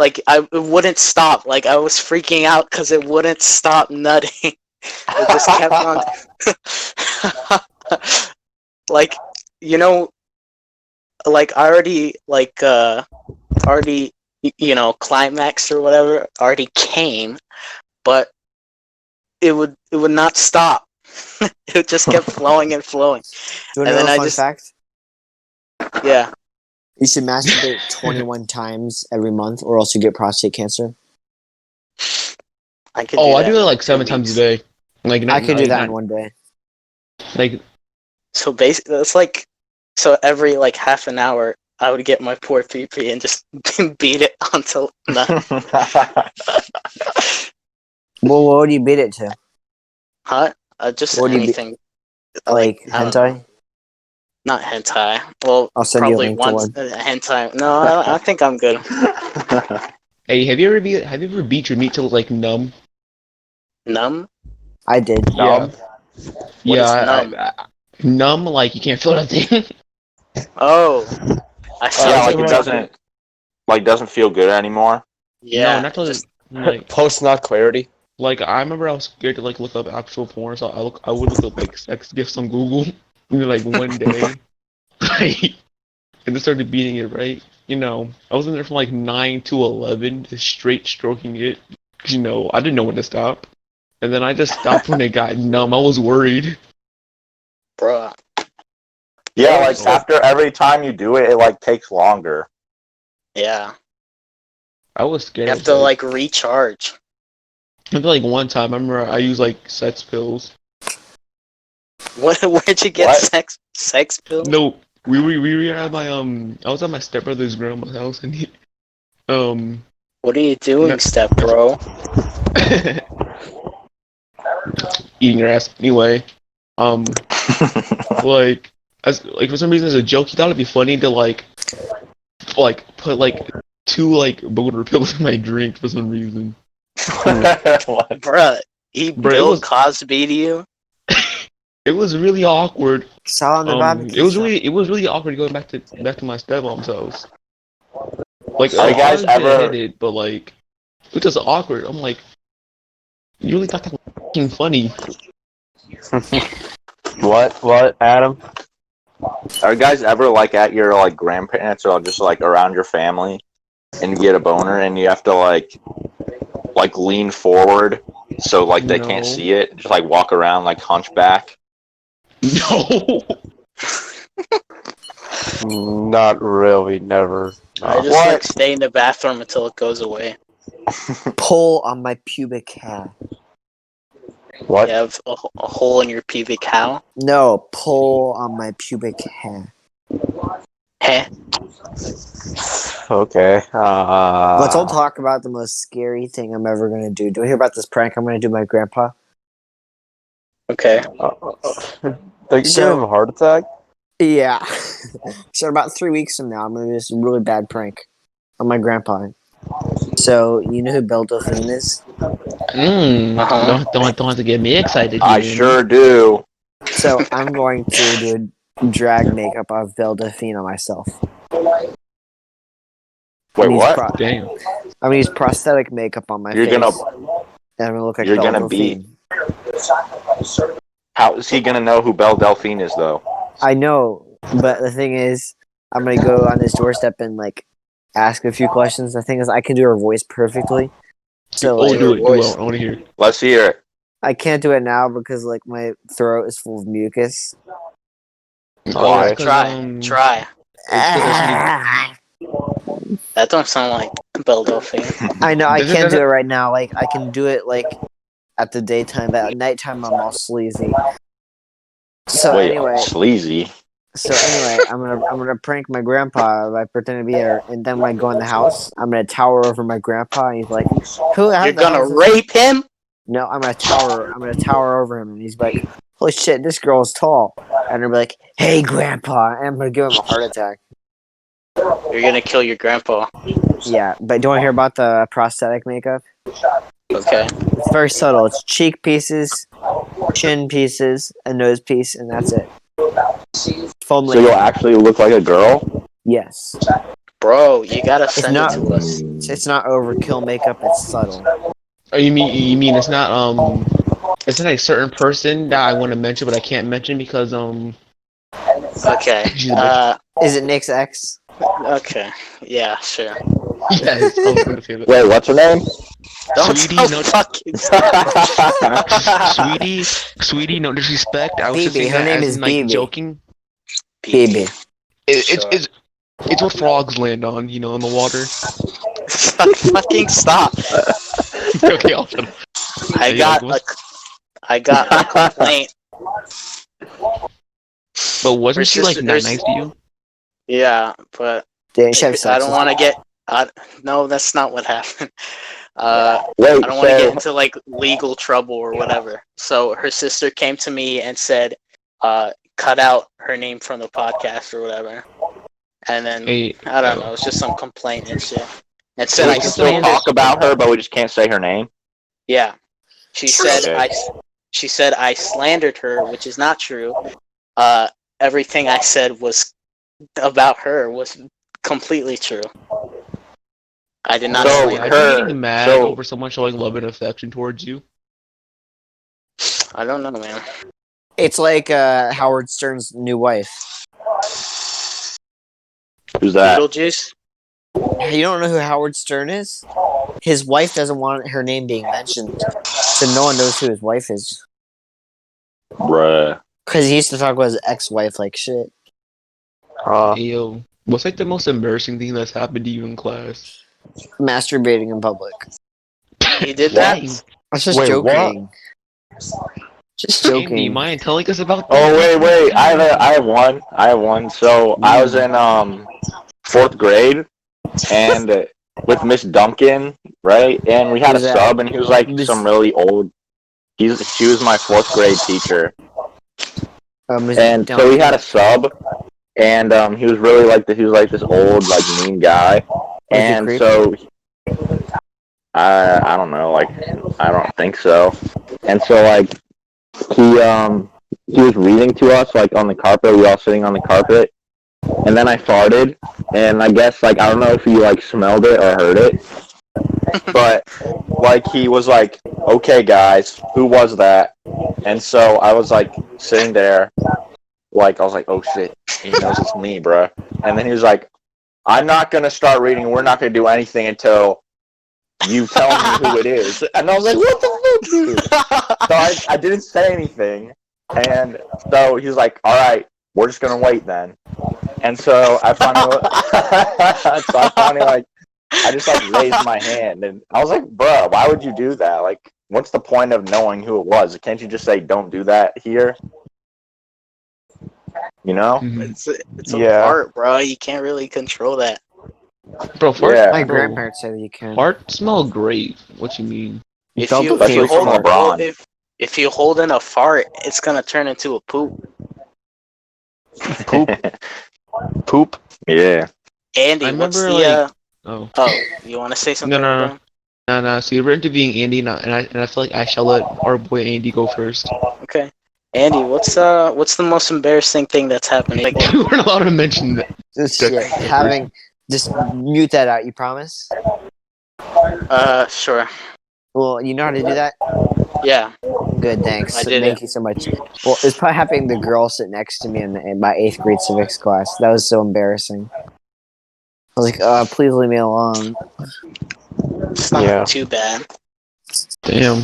wouldn't stop. Like I was freaking out because it wouldn't stop nutting. It just kept on. Like, you know, like I already climaxed or whatever, already came, but it would not stop. It just kept flowing and flowing. Do you And know then a I fun just- fact? Yeah. You should masturbate 21 times every month, or else you get prostate cancer. I could Oh, I that do it in like 2 7 times a weeks. day. Like I could do that not, in one day. like So basically, it's like, so every like half an hour, I would get my poor pee and just beat it until nut. Well, what would you beat it to? Huh? Just What do you be- anything. Like I don't know. hentai? Not hentai. Well, I'll send you a probably link to once one. hentai. No, I think I'm good. hey, have you ever beat your meat till like numb? Numb? I did. Yeah. What Yeah, is numb? numb, like you can't feel nothing. Oh, I Yeah, sound like it doesn't feel good anymore. Yeah, No, not till just like Post-nut clarity. like I remember I was scared to like look up actual porn, so I would look up like sex gifs on Google. And then, like one day, like, and then started beating it right. You know, I was in there from like 9 to 11, just straight stroking it. 'Cause, I didn't know when to stop. And then I just stopped when it got numb. I was worried. bruh. Yeah, like after every time you do it, it like takes longer. Yeah, I was scared. you have to like recharge. I feel like one time I remember I used like sex pills. Where'd you get What? sex pills? No, we were at my I was at my stepbrother's grandma's house and he What are you doing, No. step bro? eating your ass anyway. Like for some reason as a joke he thought it'd be funny to like put like 2 like boner pills in my drink for some reason. What? Bruh, he Bro, it Bill was- Cosby to you? It was really awkward. Saw on the barbecue. It was really awkward going back to my stepmom's house. Like Are you guys obviously I ever- hit it, but like it was just awkward. I'm like, you really thought that was fucking funny? What, Adam? Are you guys ever like at your like grandparents or just like around your family and you get a boner and you have to like lean forward so like they can't No. see it? Just like walk around like hunchback. No. Not really, never. I just What? like stay in the bathroom until it goes away. Pull on my pubic hair. What? You have a hole in your pubic how? No, pull on my pubic hair. Heh. Okay. Let's all talk about the most scary thing I'm ever gonna do. Do you hear about this prank I'm gonna do my grandpa? Okay. Like, you give him a heart attack? Yeah. So about 3 weeks from now, I'm gonna do this really bad prank on my grandpa. So you know who Belle Delphine is? Uh-huh. Don't have to get me excited. I here. sure do. So I'm going to do drag makeup of Belle Delphine on myself. Wait, I'm what? Damn. I'm gonna use prosthetic makeup on my You're face. gonna. And I'm gonna look like You're Belle gonna be- Delphine. How is he gonna know who Belle Delphine is though? I know, but the thing is, I'm gonna go on his doorstep and like ask a few questions. The thing is, I can do her voice perfectly. So Oh, like, do it. voice. I want to hear it. Let's hear it. I can't do it now because like my throat is full of mucus. Why? Because, Try. Ah. That don't sound like Belle Delphine. I know I Does it- can't does do it- it right now. Like I can do it like at the daytime, but at nighttime I'm all sleazy. So Wait, anyway, sleazy. I'm gonna prank my grandpa by pretending to be her, and then when I go in the house, I'm gonna tower over my grandpa, and he's like, "Who? How You're the hell gonna is this?" rape him? No, I'm gonna tower over him, and he's like, "Holy shit, this girl is tall," and I'm like, "Hey, grandpa," and I'm gonna give him a heart attack. You're gonna kill your grandpa. Yeah, but do you want to hear about the prosthetic makeup? Okay. It's very subtle. It's cheek pieces, chin pieces, a nose piece, and that's it. Foam So you'll landing. actually look like a girl? Yes. Bro, you gotta It's send not. it to us. It's not overkill makeup. It's subtle. Oh, you mean it's not a certain person that I want to mention, but I can't mention because Okay. she's a bitch. Is it Nick's ex? Okay. Yeah, sure. Yes, I was going to say that. Wait, what's her name? Don't Sweetie, so no- fucking. Sweetie, no disrespect. I was just BB, saying her that name as is in, like BB. joking. BB. It's Sure. it's what frogs land on, in the water. Fucking stop. Okay, I'll shut up. I Hey, got Uncle. I got a complaint. But wasn't Her she like sister- not her nice to you? Yeah, but Didn't she have I sex don't with want to you? get. No, that's not what happened. Wait, I don't want to get so into like legal trouble or whatever. So her sister came to me and said, cut out her name from the podcast or whatever. And then Hey, I don't know, it's just some complaint and shit. And said we I can still slandered. talk about her, but we just can't say her name? Yeah, she said Okay. She said I slandered her, which is not true. Everything I said was about her was completely true. I did not So, Honestly, slander I'd her. be getting mad so- over someone showing love and affection towards you. I don't know, man. It's like Howard Stern's new wife. Who's that? Beetlejuice? You don't know who Howard Stern is? His wife doesn't want her name being mentioned, so no one knows who his wife is. Bruh. Because he used to talk about his ex-wife like shit. Hey, yo, what's like the most embarrassing thing that's happened to you in class? Masturbating in public. He did that? Dang. I was just Wait, joking. Just Andy, joking. mind telling us about that? Oh wait! I have one. So I was in 4th grade, and with Miss Duncan, right? And we had a Who's that? sub, and he was like Miss- some really old. She was my 4th grade teacher, and so we had a sub, and he was really like he was like this old like mean guy, he and creepy? so I don't know, like I don't think so, and so like he was reading to us like on the carpet. We were all sitting on the carpet, and then I farted, and I guess like I don't know if he like smelled it or heard it, but like he was like, "Okay, guys, who was that?" And so I was like sitting there, like I was like, "Oh shit, he knows it's me, bruh." And then he was like, "I'm not gonna start reading. We're not gonna do anything until you tell me who it is." And I was like, "What the fuck, dude?" So I didn't say anything, and so he was like, "All right, we're just gonna wait then." And so I finally, I just like raised my hand, and I was like, "Bruh, why would you do that? Like, what's the point of knowing who it was? Can't you just say, don't do that here?" You know? Mhm. It's a Yeah. fart, bro. You can't really control that. Bro, fart, Yeah. My bro, grandparents say that you can. fart smell great. What you mean? You If felt you, the if you famous Especially hold from fart. LeBron. if you hold in a fart, it's gonna turn into a poop. Poop. Yeah. Andy, I what's remember, the Oh. Oh, you want to say something? No. LeBron? No. So you're interviewing Andy, and I feel like I shall let our boy Andy go first. Okay. Andy, what's the most embarrassing thing that's happened? Like, We're not allowed to mention that. Just shit. Just mute that out. You promise? sure. Well, you know how to do that. Yeah. Good, thanks. I did Thank it. you so much. Well, it's probably happening. The girl sit next to me in my 8th grade civics class. That was so embarrassing. I was like, please leave me alone. It's not Yeah. too bad. Damn.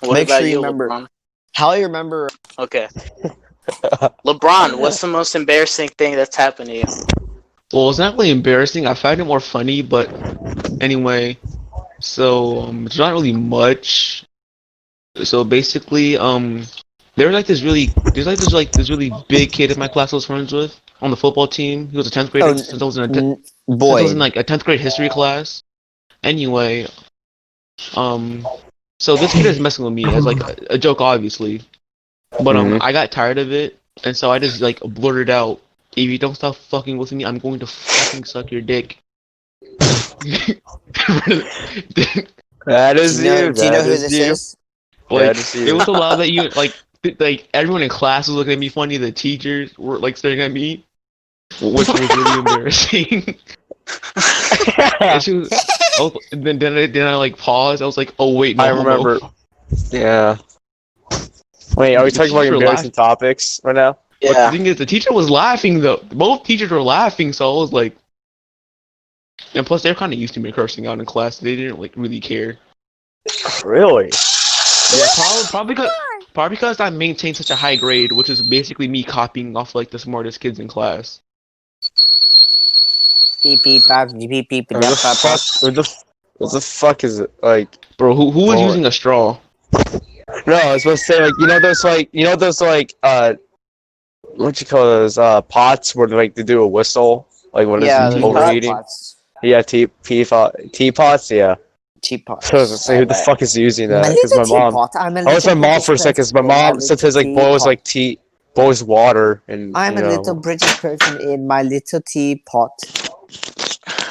What Make about sure you you, remember- LeBron? How you remember? Okay. LeBron, what's the most embarrassing thing that's happened to you? Well, it's not really embarrassing. I find it more funny, but anyway. So it's not really much. So basically, there's like this really big kid in my class I was friends with on the football team. He was a 10th grader Oh, since I was in since I Boy, was in like a 10th grade history class. Anyway, so this kid is messing with me as like a joke, obviously. But I got tired of it, and so I just like blurted out, "If you don't stop fucking with me, I'm going to fucking suck your dick." That is do you know you. who That this is you. is? Like, That is you. it was so loud that you like like everyone in class was looking at me funny. The teachers were like staring at me, which was really embarrassing. And she was, and then I like paused. I was like, oh wait, no, I homo. remember. Yeah. Wait, are we The talking about teacher embarrassing topics right now? But the Yeah. thing is, the teacher was laughing though. Both teachers were laughing, so I was like, and plus they're kind of used to me cursing out in class. They didn't like really care. Really? Yeah, probably because I maintained such a high grade, which is basically me copying off like the smartest kids in class. Beep beep bop, beep beep What the fuck? What the fuck is it? Like, Bro, who was Boy. using a straw? no, I was supposed to say, like, what you call those, pots where, like, they do a whistle? Like, when Yeah, it's the overheating? teapots. Yeah, teapots, yeah. Teapots. So I was gonna say, who the fuck is using My that? Because little my mom. teapot. I'm a I was my little mom British for a second, because my person in mom sometimes, like, boils, teapot. like, boils water, and, I'm you a know. little British person in my little teapot.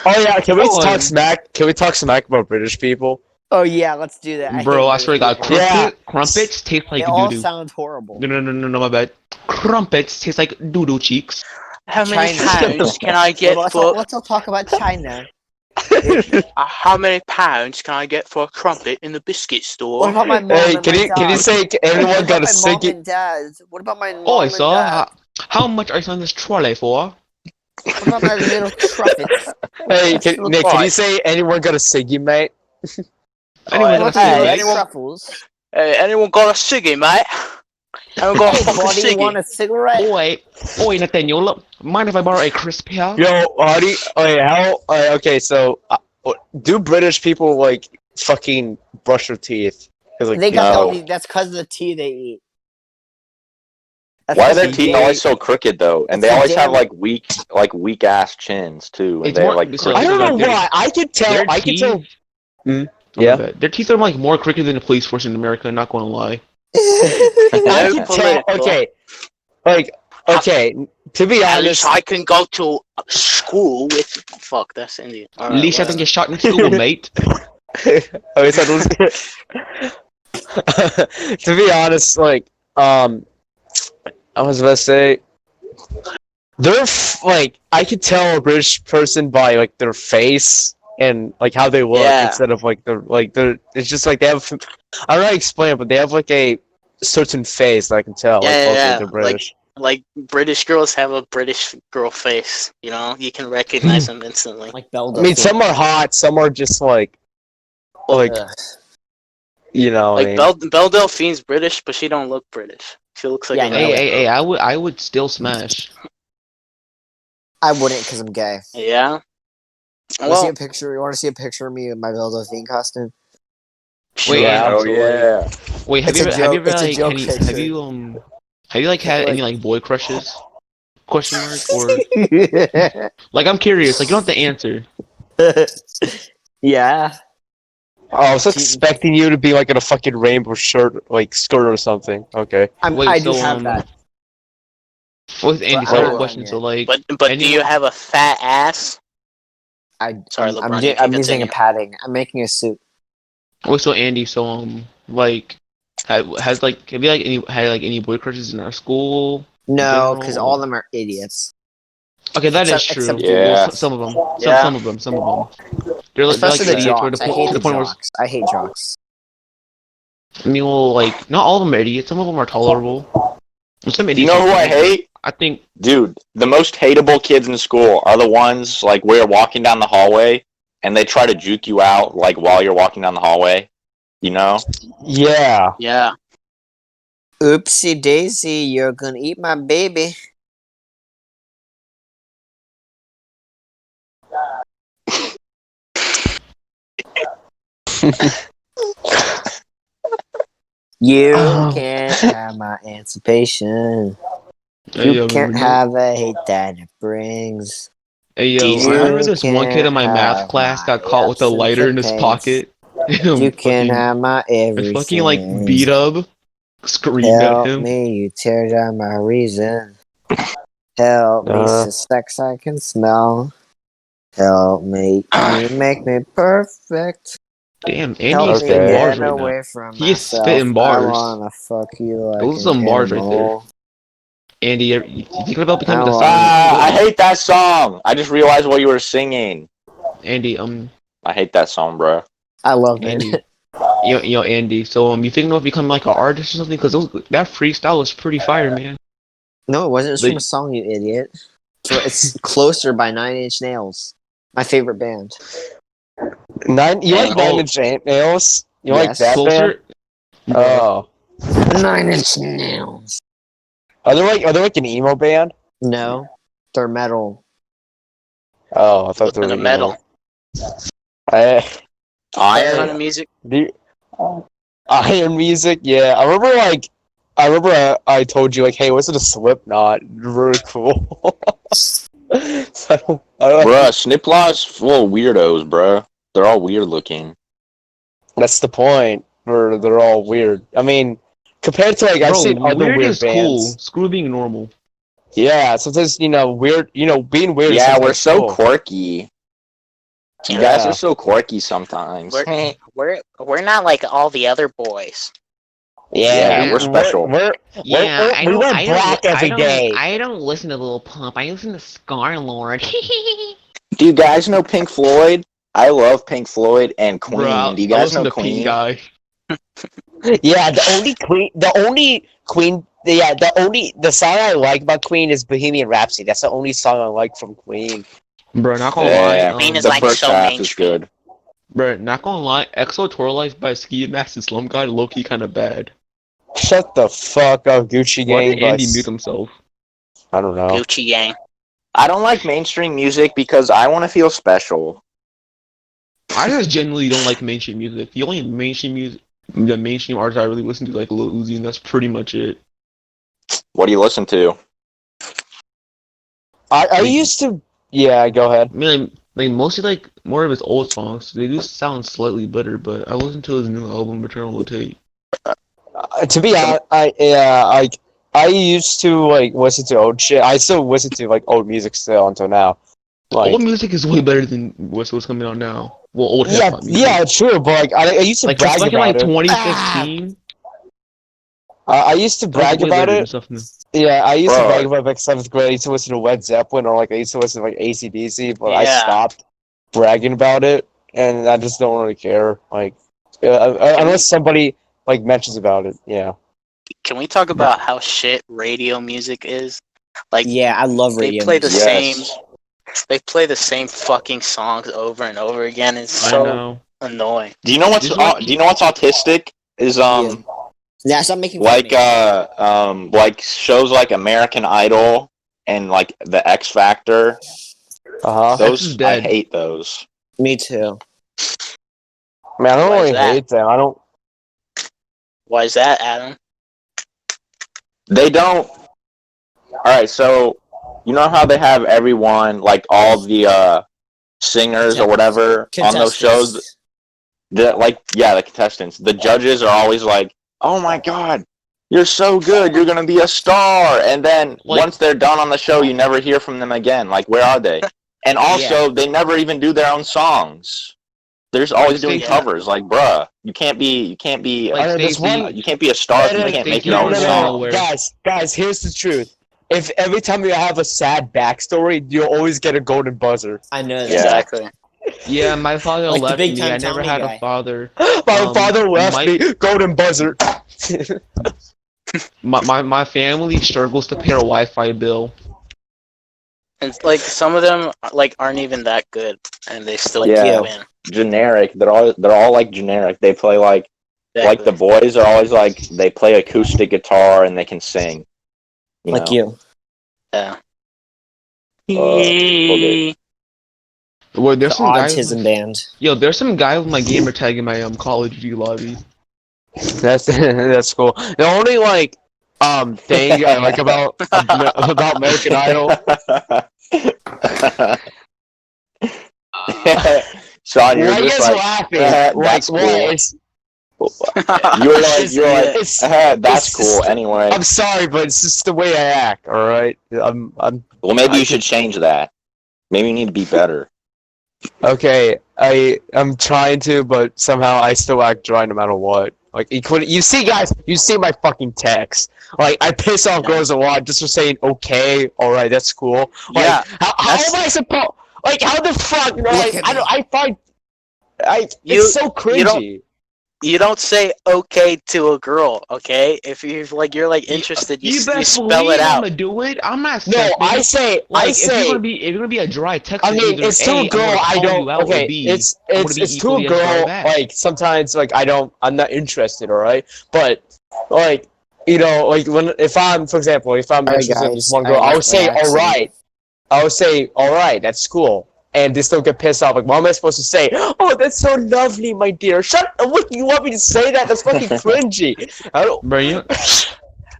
Oh, yeah, can we Go talk on. smack? Can we talk smack about British people? Oh yeah, let's do that. Bro, hate I swear to God, British people. Yeah. crumpets taste like They all doo doo. sound horrible. No, my bad. Crumpets taste like doo doo cheeks. How many China. pounds can I get let's for? all talk about China. How many pounds can I get for a crumpet in the biscuit What store? about my mom Hey, and can my you dad? say everyone What got about a my mom sinking? and dad? What about my mom Oh, I and saw. dad? How much are you selling this trolley for? What about my little trumpets? Hey, What's the Nick, can you price? say anyone got a ciggy, mate? Anyway, Alright, let's What see, about hey, like, my anyone- truffles? Hey, anyone got a ciggy, mate? Anyone got a Hey, fucking buddy, you want ciggy? a cigarette? Oi, Nathaniel, look, mind if I borrow a crisp here? Yo, okay, so do British people like fucking brush their teeth? 'Cause, like, They got No. all these. That's because of the tea they eat. That's Why are 'cause their they teeth gay. always so crooked though? And It's they the always have damn- like weak ass chins too. And It's they're more- like so- I crooked. don't know Their- why. I can tell. Their I can tell. teeth, Mm, oh, yeah. my bad. Their teeth are like more crooked than the police force in America. Not gonna lie. I Very can tell. political. Okay, like okay. To be At least honest, I can go to school with. Fuck, that's Indian. At least I think you're shot in school, mate. okay, so to be honest, like I was about to say, they're like I could tell a British person by like their face and like how they look Yeah. instead of like they're. It's just like they have. I don't know how to explain it, but they have like a certain face that I can tell. Yeah, like, yeah, both of yeah. they're British. Like British girls have a British girl face. You know, you can recognize them instantly. like Belle I mean, Delphine. some are hot, some are just like Ugh. you know. Like I mean. Belle Delphine's British, but she don't look British. She looks like Yeah, an no. Hey, I would still smash. I wouldn't because I'm gay. Yeah. Want to see Well, a picture? You want to see a picture of me in my Belle Delphine costume? Wait, Yeah. Oh absolutely. yeah. Wait, have It's you a ever, have you joke- ever it's a like, joke have picture. you like had Like- any like boy crushes? Question mark or like I'm curious. Like you don't have to answer. yeah. Oh, I was expecting you to be like in a fucking rainbow shirt, like skirt or something. Okay. Wait, I do so, have that. With Andy, But so I have I a question. So like, But do anyone- you have a fat ass? Sorry, I'm, LeBron, you can I'm using a continue. padding. I'm making a suit. wait, so Andy, so like, has like have you like any had like any boy crushes in our school? No, general- because all of them are idiots. Okay, that is Except- true. except Yeah. Well, some of them. Yeah. Some of them. They're like Especially the idiots where jocks. I to hate the the point where jocks. I hate jocks. I mean, well, like not all of them are idiots. Some of them are tolerable. And some You idiots. know who are I terrible. hate? I think Dude, the most hateable kids in school are the ones like where you're walking down the hallway and they try to juke you out like while you're walking down the hallway. You know? Yeah. Yeah. Oopsie daisy, you're gonna eat my baby. You Oh. can't have my emancipation. Hey, You can't have the hate that it brings. Hey yo, You I remember this one kid in my can't math have class got my caught with a absence lighter of in his pains. pocket. You can have my and everything. fucking like beat up, screamed Help at him. me, you tear down my reason. Help me, since sex I can smell. Help me, you make me perfect. Damn, Andy Help is me spitting Okay. bars get right now. away from He is myself. spitting bars. I wanna fuck you like Those are an some bars right there. animal. Andy, you thinking about becoming a I singer? I hate that song. I just realized what you were singing. Andy, I hate that song, bro. I love Andy. it. Andy. So, you thinking about becoming like an artist or something? Because that freestyle was pretty fire, man. No, it wasn't. It's But- from a song, you idiot. It's Closer by Nine Inch Nails. My favorite band. You like Oh. 9 Inch Nails? You like Yes. that band? Closer. Oh. 9 Inch Nails. Are they like an emo band? No, they're metal. Oh, I thought they Listen were to metal. I, What kind Iron. of music? Iron music, yeah. I remember I told you like, hey, listen to Slipknot. Really cool. So, I don't- Bruh, Sniplot's full of weirdos, bruh. They're all weird looking. that's the point. They're all weird. I mean, compared to like I've Bro, seen other weird is cool. bands. Screw being normal. Yeah, sometimes weird. Being weird. is Yeah, we're sometimes so cool. quirky. You Yeah. guys are so quirky sometimes. We're not like all the other boys. Yeah, we're special. we wear black every day. I don't listen to Lil Pump. I listen to Scarlord. Do you guys know Pink Floyd? I love Pink Floyd and Queen. Bro, Do you I guys listen know to Pink Queen? Guy. Yeah, the song I like about Queen is Bohemian Rhapsody. That's the only song I like from Queen. Bro, not gonna Yeah, lie. Queen is the like first so half is mainstream. good. Bro, not gonna lie. EXO Tour Life by Ski Mask and Slum God low-key kind of bad. Shut the fuck up, Gucci Why Gang. did Andy mute himself? I don't know. Gucci Gang. I don't like mainstream music because I want to feel special. I just genuinely don't like mainstream music. The only the mainstream artists I really listen to like Lil Uzi, and that's pretty much it. What do you listen to? I used to. Yeah, go ahead. I mean, like mostly like more of his old songs. They do sound slightly better, but I listened to his new album, Eternal Rotate. To be honest, I used to like listen to old shit. I still listen to like old music still until now. Like, Old music is way better than what's coming out now. Well, old hip yeah, hop music. yeah, true. But like, I used to Like brag just like in about like it. 2015. I used to brag way about better than it. stuff now. Yeah, I used to Bro. brag about like 7th grade. I used to listen to Led Zeppelin or like I used to listen to like AC/DC, but I Yeah. stopped bragging about it, and I just don't really care. Like, unless somebody like mentions about it. Yeah. Can we talk about how shit radio music is? Like Yeah, I love they radio. play the music. same. Yes. They play the same fucking songs over and over again. It's I so know. annoying. Do you know what's This is what- do you know what's autistic? Is Yeah, stop making fun of me. like shows like American Idol and like the X Factor. Uh huh. X is Those I dead. hate those. Me too. I mean, I don't Why is really that? hate them. I don't. Why is that, Adam? They don't. All right, so you know how they have everyone like all the singers or whatever on those shows. The contestants. The judges are always like, "Oh my god, you're so good. You're gonna be a star." And then Like- once they're done on the show, you never hear from them again. Like, where are they? And also, they never even do their own songs. They're just always doing Yeah. covers. Like, bruh, you can't be Like there's Stacey, one- you can't be a star if you No, can't no, make no, your no, own no, song. no, no. Guys, here's the truth. If every time you have a sad backstory, you'll always get a golden buzzer. I know that. Yeah. Exactly. yeah, my father Like the left Big me. Time I never Tommy had guy. a father. My father left my- me, golden buzzer. My family struggles to pay a Wi-Fi bill. And like some of them like aren't even that good, and they still Yeah. win. Generic. They're all like generic. They play like the boys are always like they play acoustic guitar and they can sing. Like know? you. Yeah. okay. Well, The there's some guys. autism band. Yo, there's some guy with my gamer tag in my Call of Duty lobby. That's cool. The only like thing I like about American Idol. Sean, you're Why are you just guys like, laughing? that's Why? cool. It's, You're like, it's- that's it's cool. just- Anyway, I'm sorry, but it's just the way I act. All right, I'm. well, maybe I you should change that. Maybe you need to be better. Okay, I'm trying to, but somehow I still act dry no matter what. Like you see, guys, you see my fucking text. Like I piss off girls a lot just for saying okay, all right, that's cool. Like, Yeah, how am I supposed? Like how the fuck? You know, Look like at I don't. me. I find You- it's so cringy. you don't say okay to a girl, okay? If you're like You- interested, You you best spell believe it I'm out. gonna do it. I'm not. No, accepting. I say, Like, I say. if you're gonna be a dry text, I mean, either it's to A, a girl. I'm gonna I call don't. you out, or Okay, B, it's I'm gonna be it's to a equally as dry girl. back. Like sometimes, like I'm not interested. All right, but like like if I'm, for example, if I'm Alright, interested in guys, one I girl, I would left by say all accident. right. I would say all right. That's cool. And they still get pissed off. Like, what am I supposed to say? Oh, that's so lovely, my dear. Shut. What you want me to say that? That's fucking cringy. I don't. Bro, you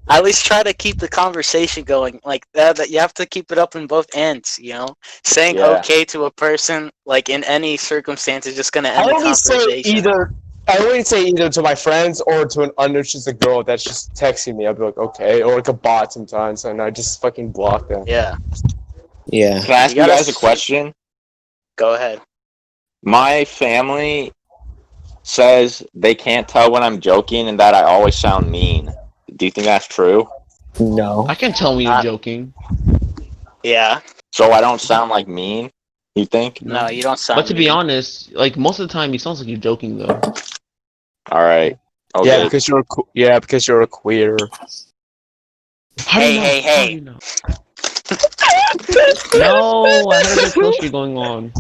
At least try to keep the conversation going. Like that you have to keep it up in both ends, you know? Saying Yeah. okay to a person, like in any circumstance, is just gonna I end the only say conversation. either. I only say either to my friends or to an uninterested girl that's just texting me. I'll be like, okay, or like a bot sometimes, and I just fucking block them. Yeah, Yeah. Can I ask You you gotta guys a question? go ahead. My family says they can't tell when I'm joking and that I always sound mean. Do you think that's true? No. I can tell when you're joking. Yeah. So I don't sound like mean? You think? No, you don't sound But to be mean. honest, like most of the time, it sounds like you're joking though. All right. Okay. Yeah, because you're a queer. How do you know? Hey, How do you know? No, I had a good kill streak going on.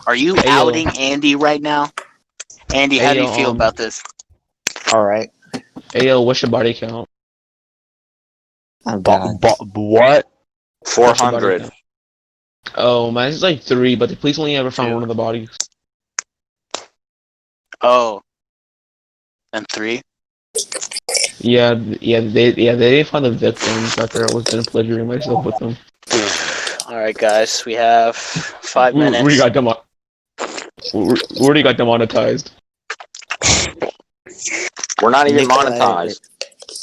Are you Hey, yo. outing Andy right now? Andy, how Hey, do you yo, feel about this? Alright. Hey yo, what's your body count? Oh god. What? What's your body 400. count? Oh, mine is like 3, but the police only ever found 2. one of the bodies. Oh. And 3? Yeah, they didn't find the victims after I was gonna pleasuring myself with them. Alright, guys, we have 5 We already minutes. got we already got demonetized. We're not even Nikolai- monetized.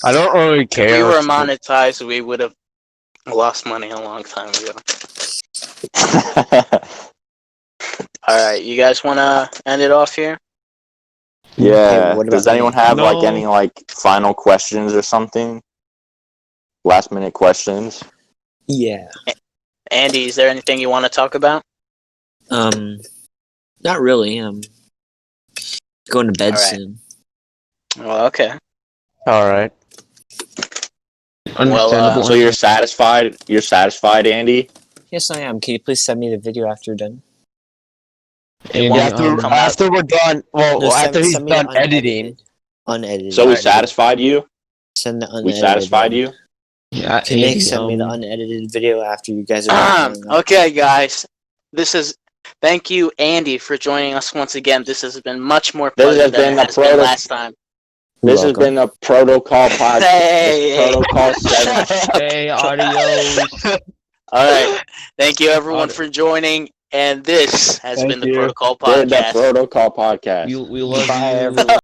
I don't really If care. we were monetized, we would have lost money a long time ago. Alright, you guys want to end it off here? Yeah. Hey, what Does about anyone me? have No. like any like final questions or something? Last minute questions? Yeah. Andy, is there anything you want to talk about? Not really. Going to bed Alright. soon. Well, okay. All right. Understandable. So you're satisfied? You're satisfied, Andy? Yes, I am. Can you please send me the video after you're done? It And, won't After come out. after we're done, well, No, after he's send me the done editing. Unedited. So we video. satisfied you? Send the unedited. We satisfied one. you? yeah, Can Nick Andy, send me the unedited video after you guys are done? Okay, guys. Thank you, Andy, for joining us once again. This has been much more This pleasant has than been it a has been last time. This has been a protocol podcast. Hey. Protocol 7. Hey, adios. All right. Thank you, everyone, Audio. for joining. And this has Thank been the you. Protocol The Podcast. Protocol podcast. We love Bye, you. everyone.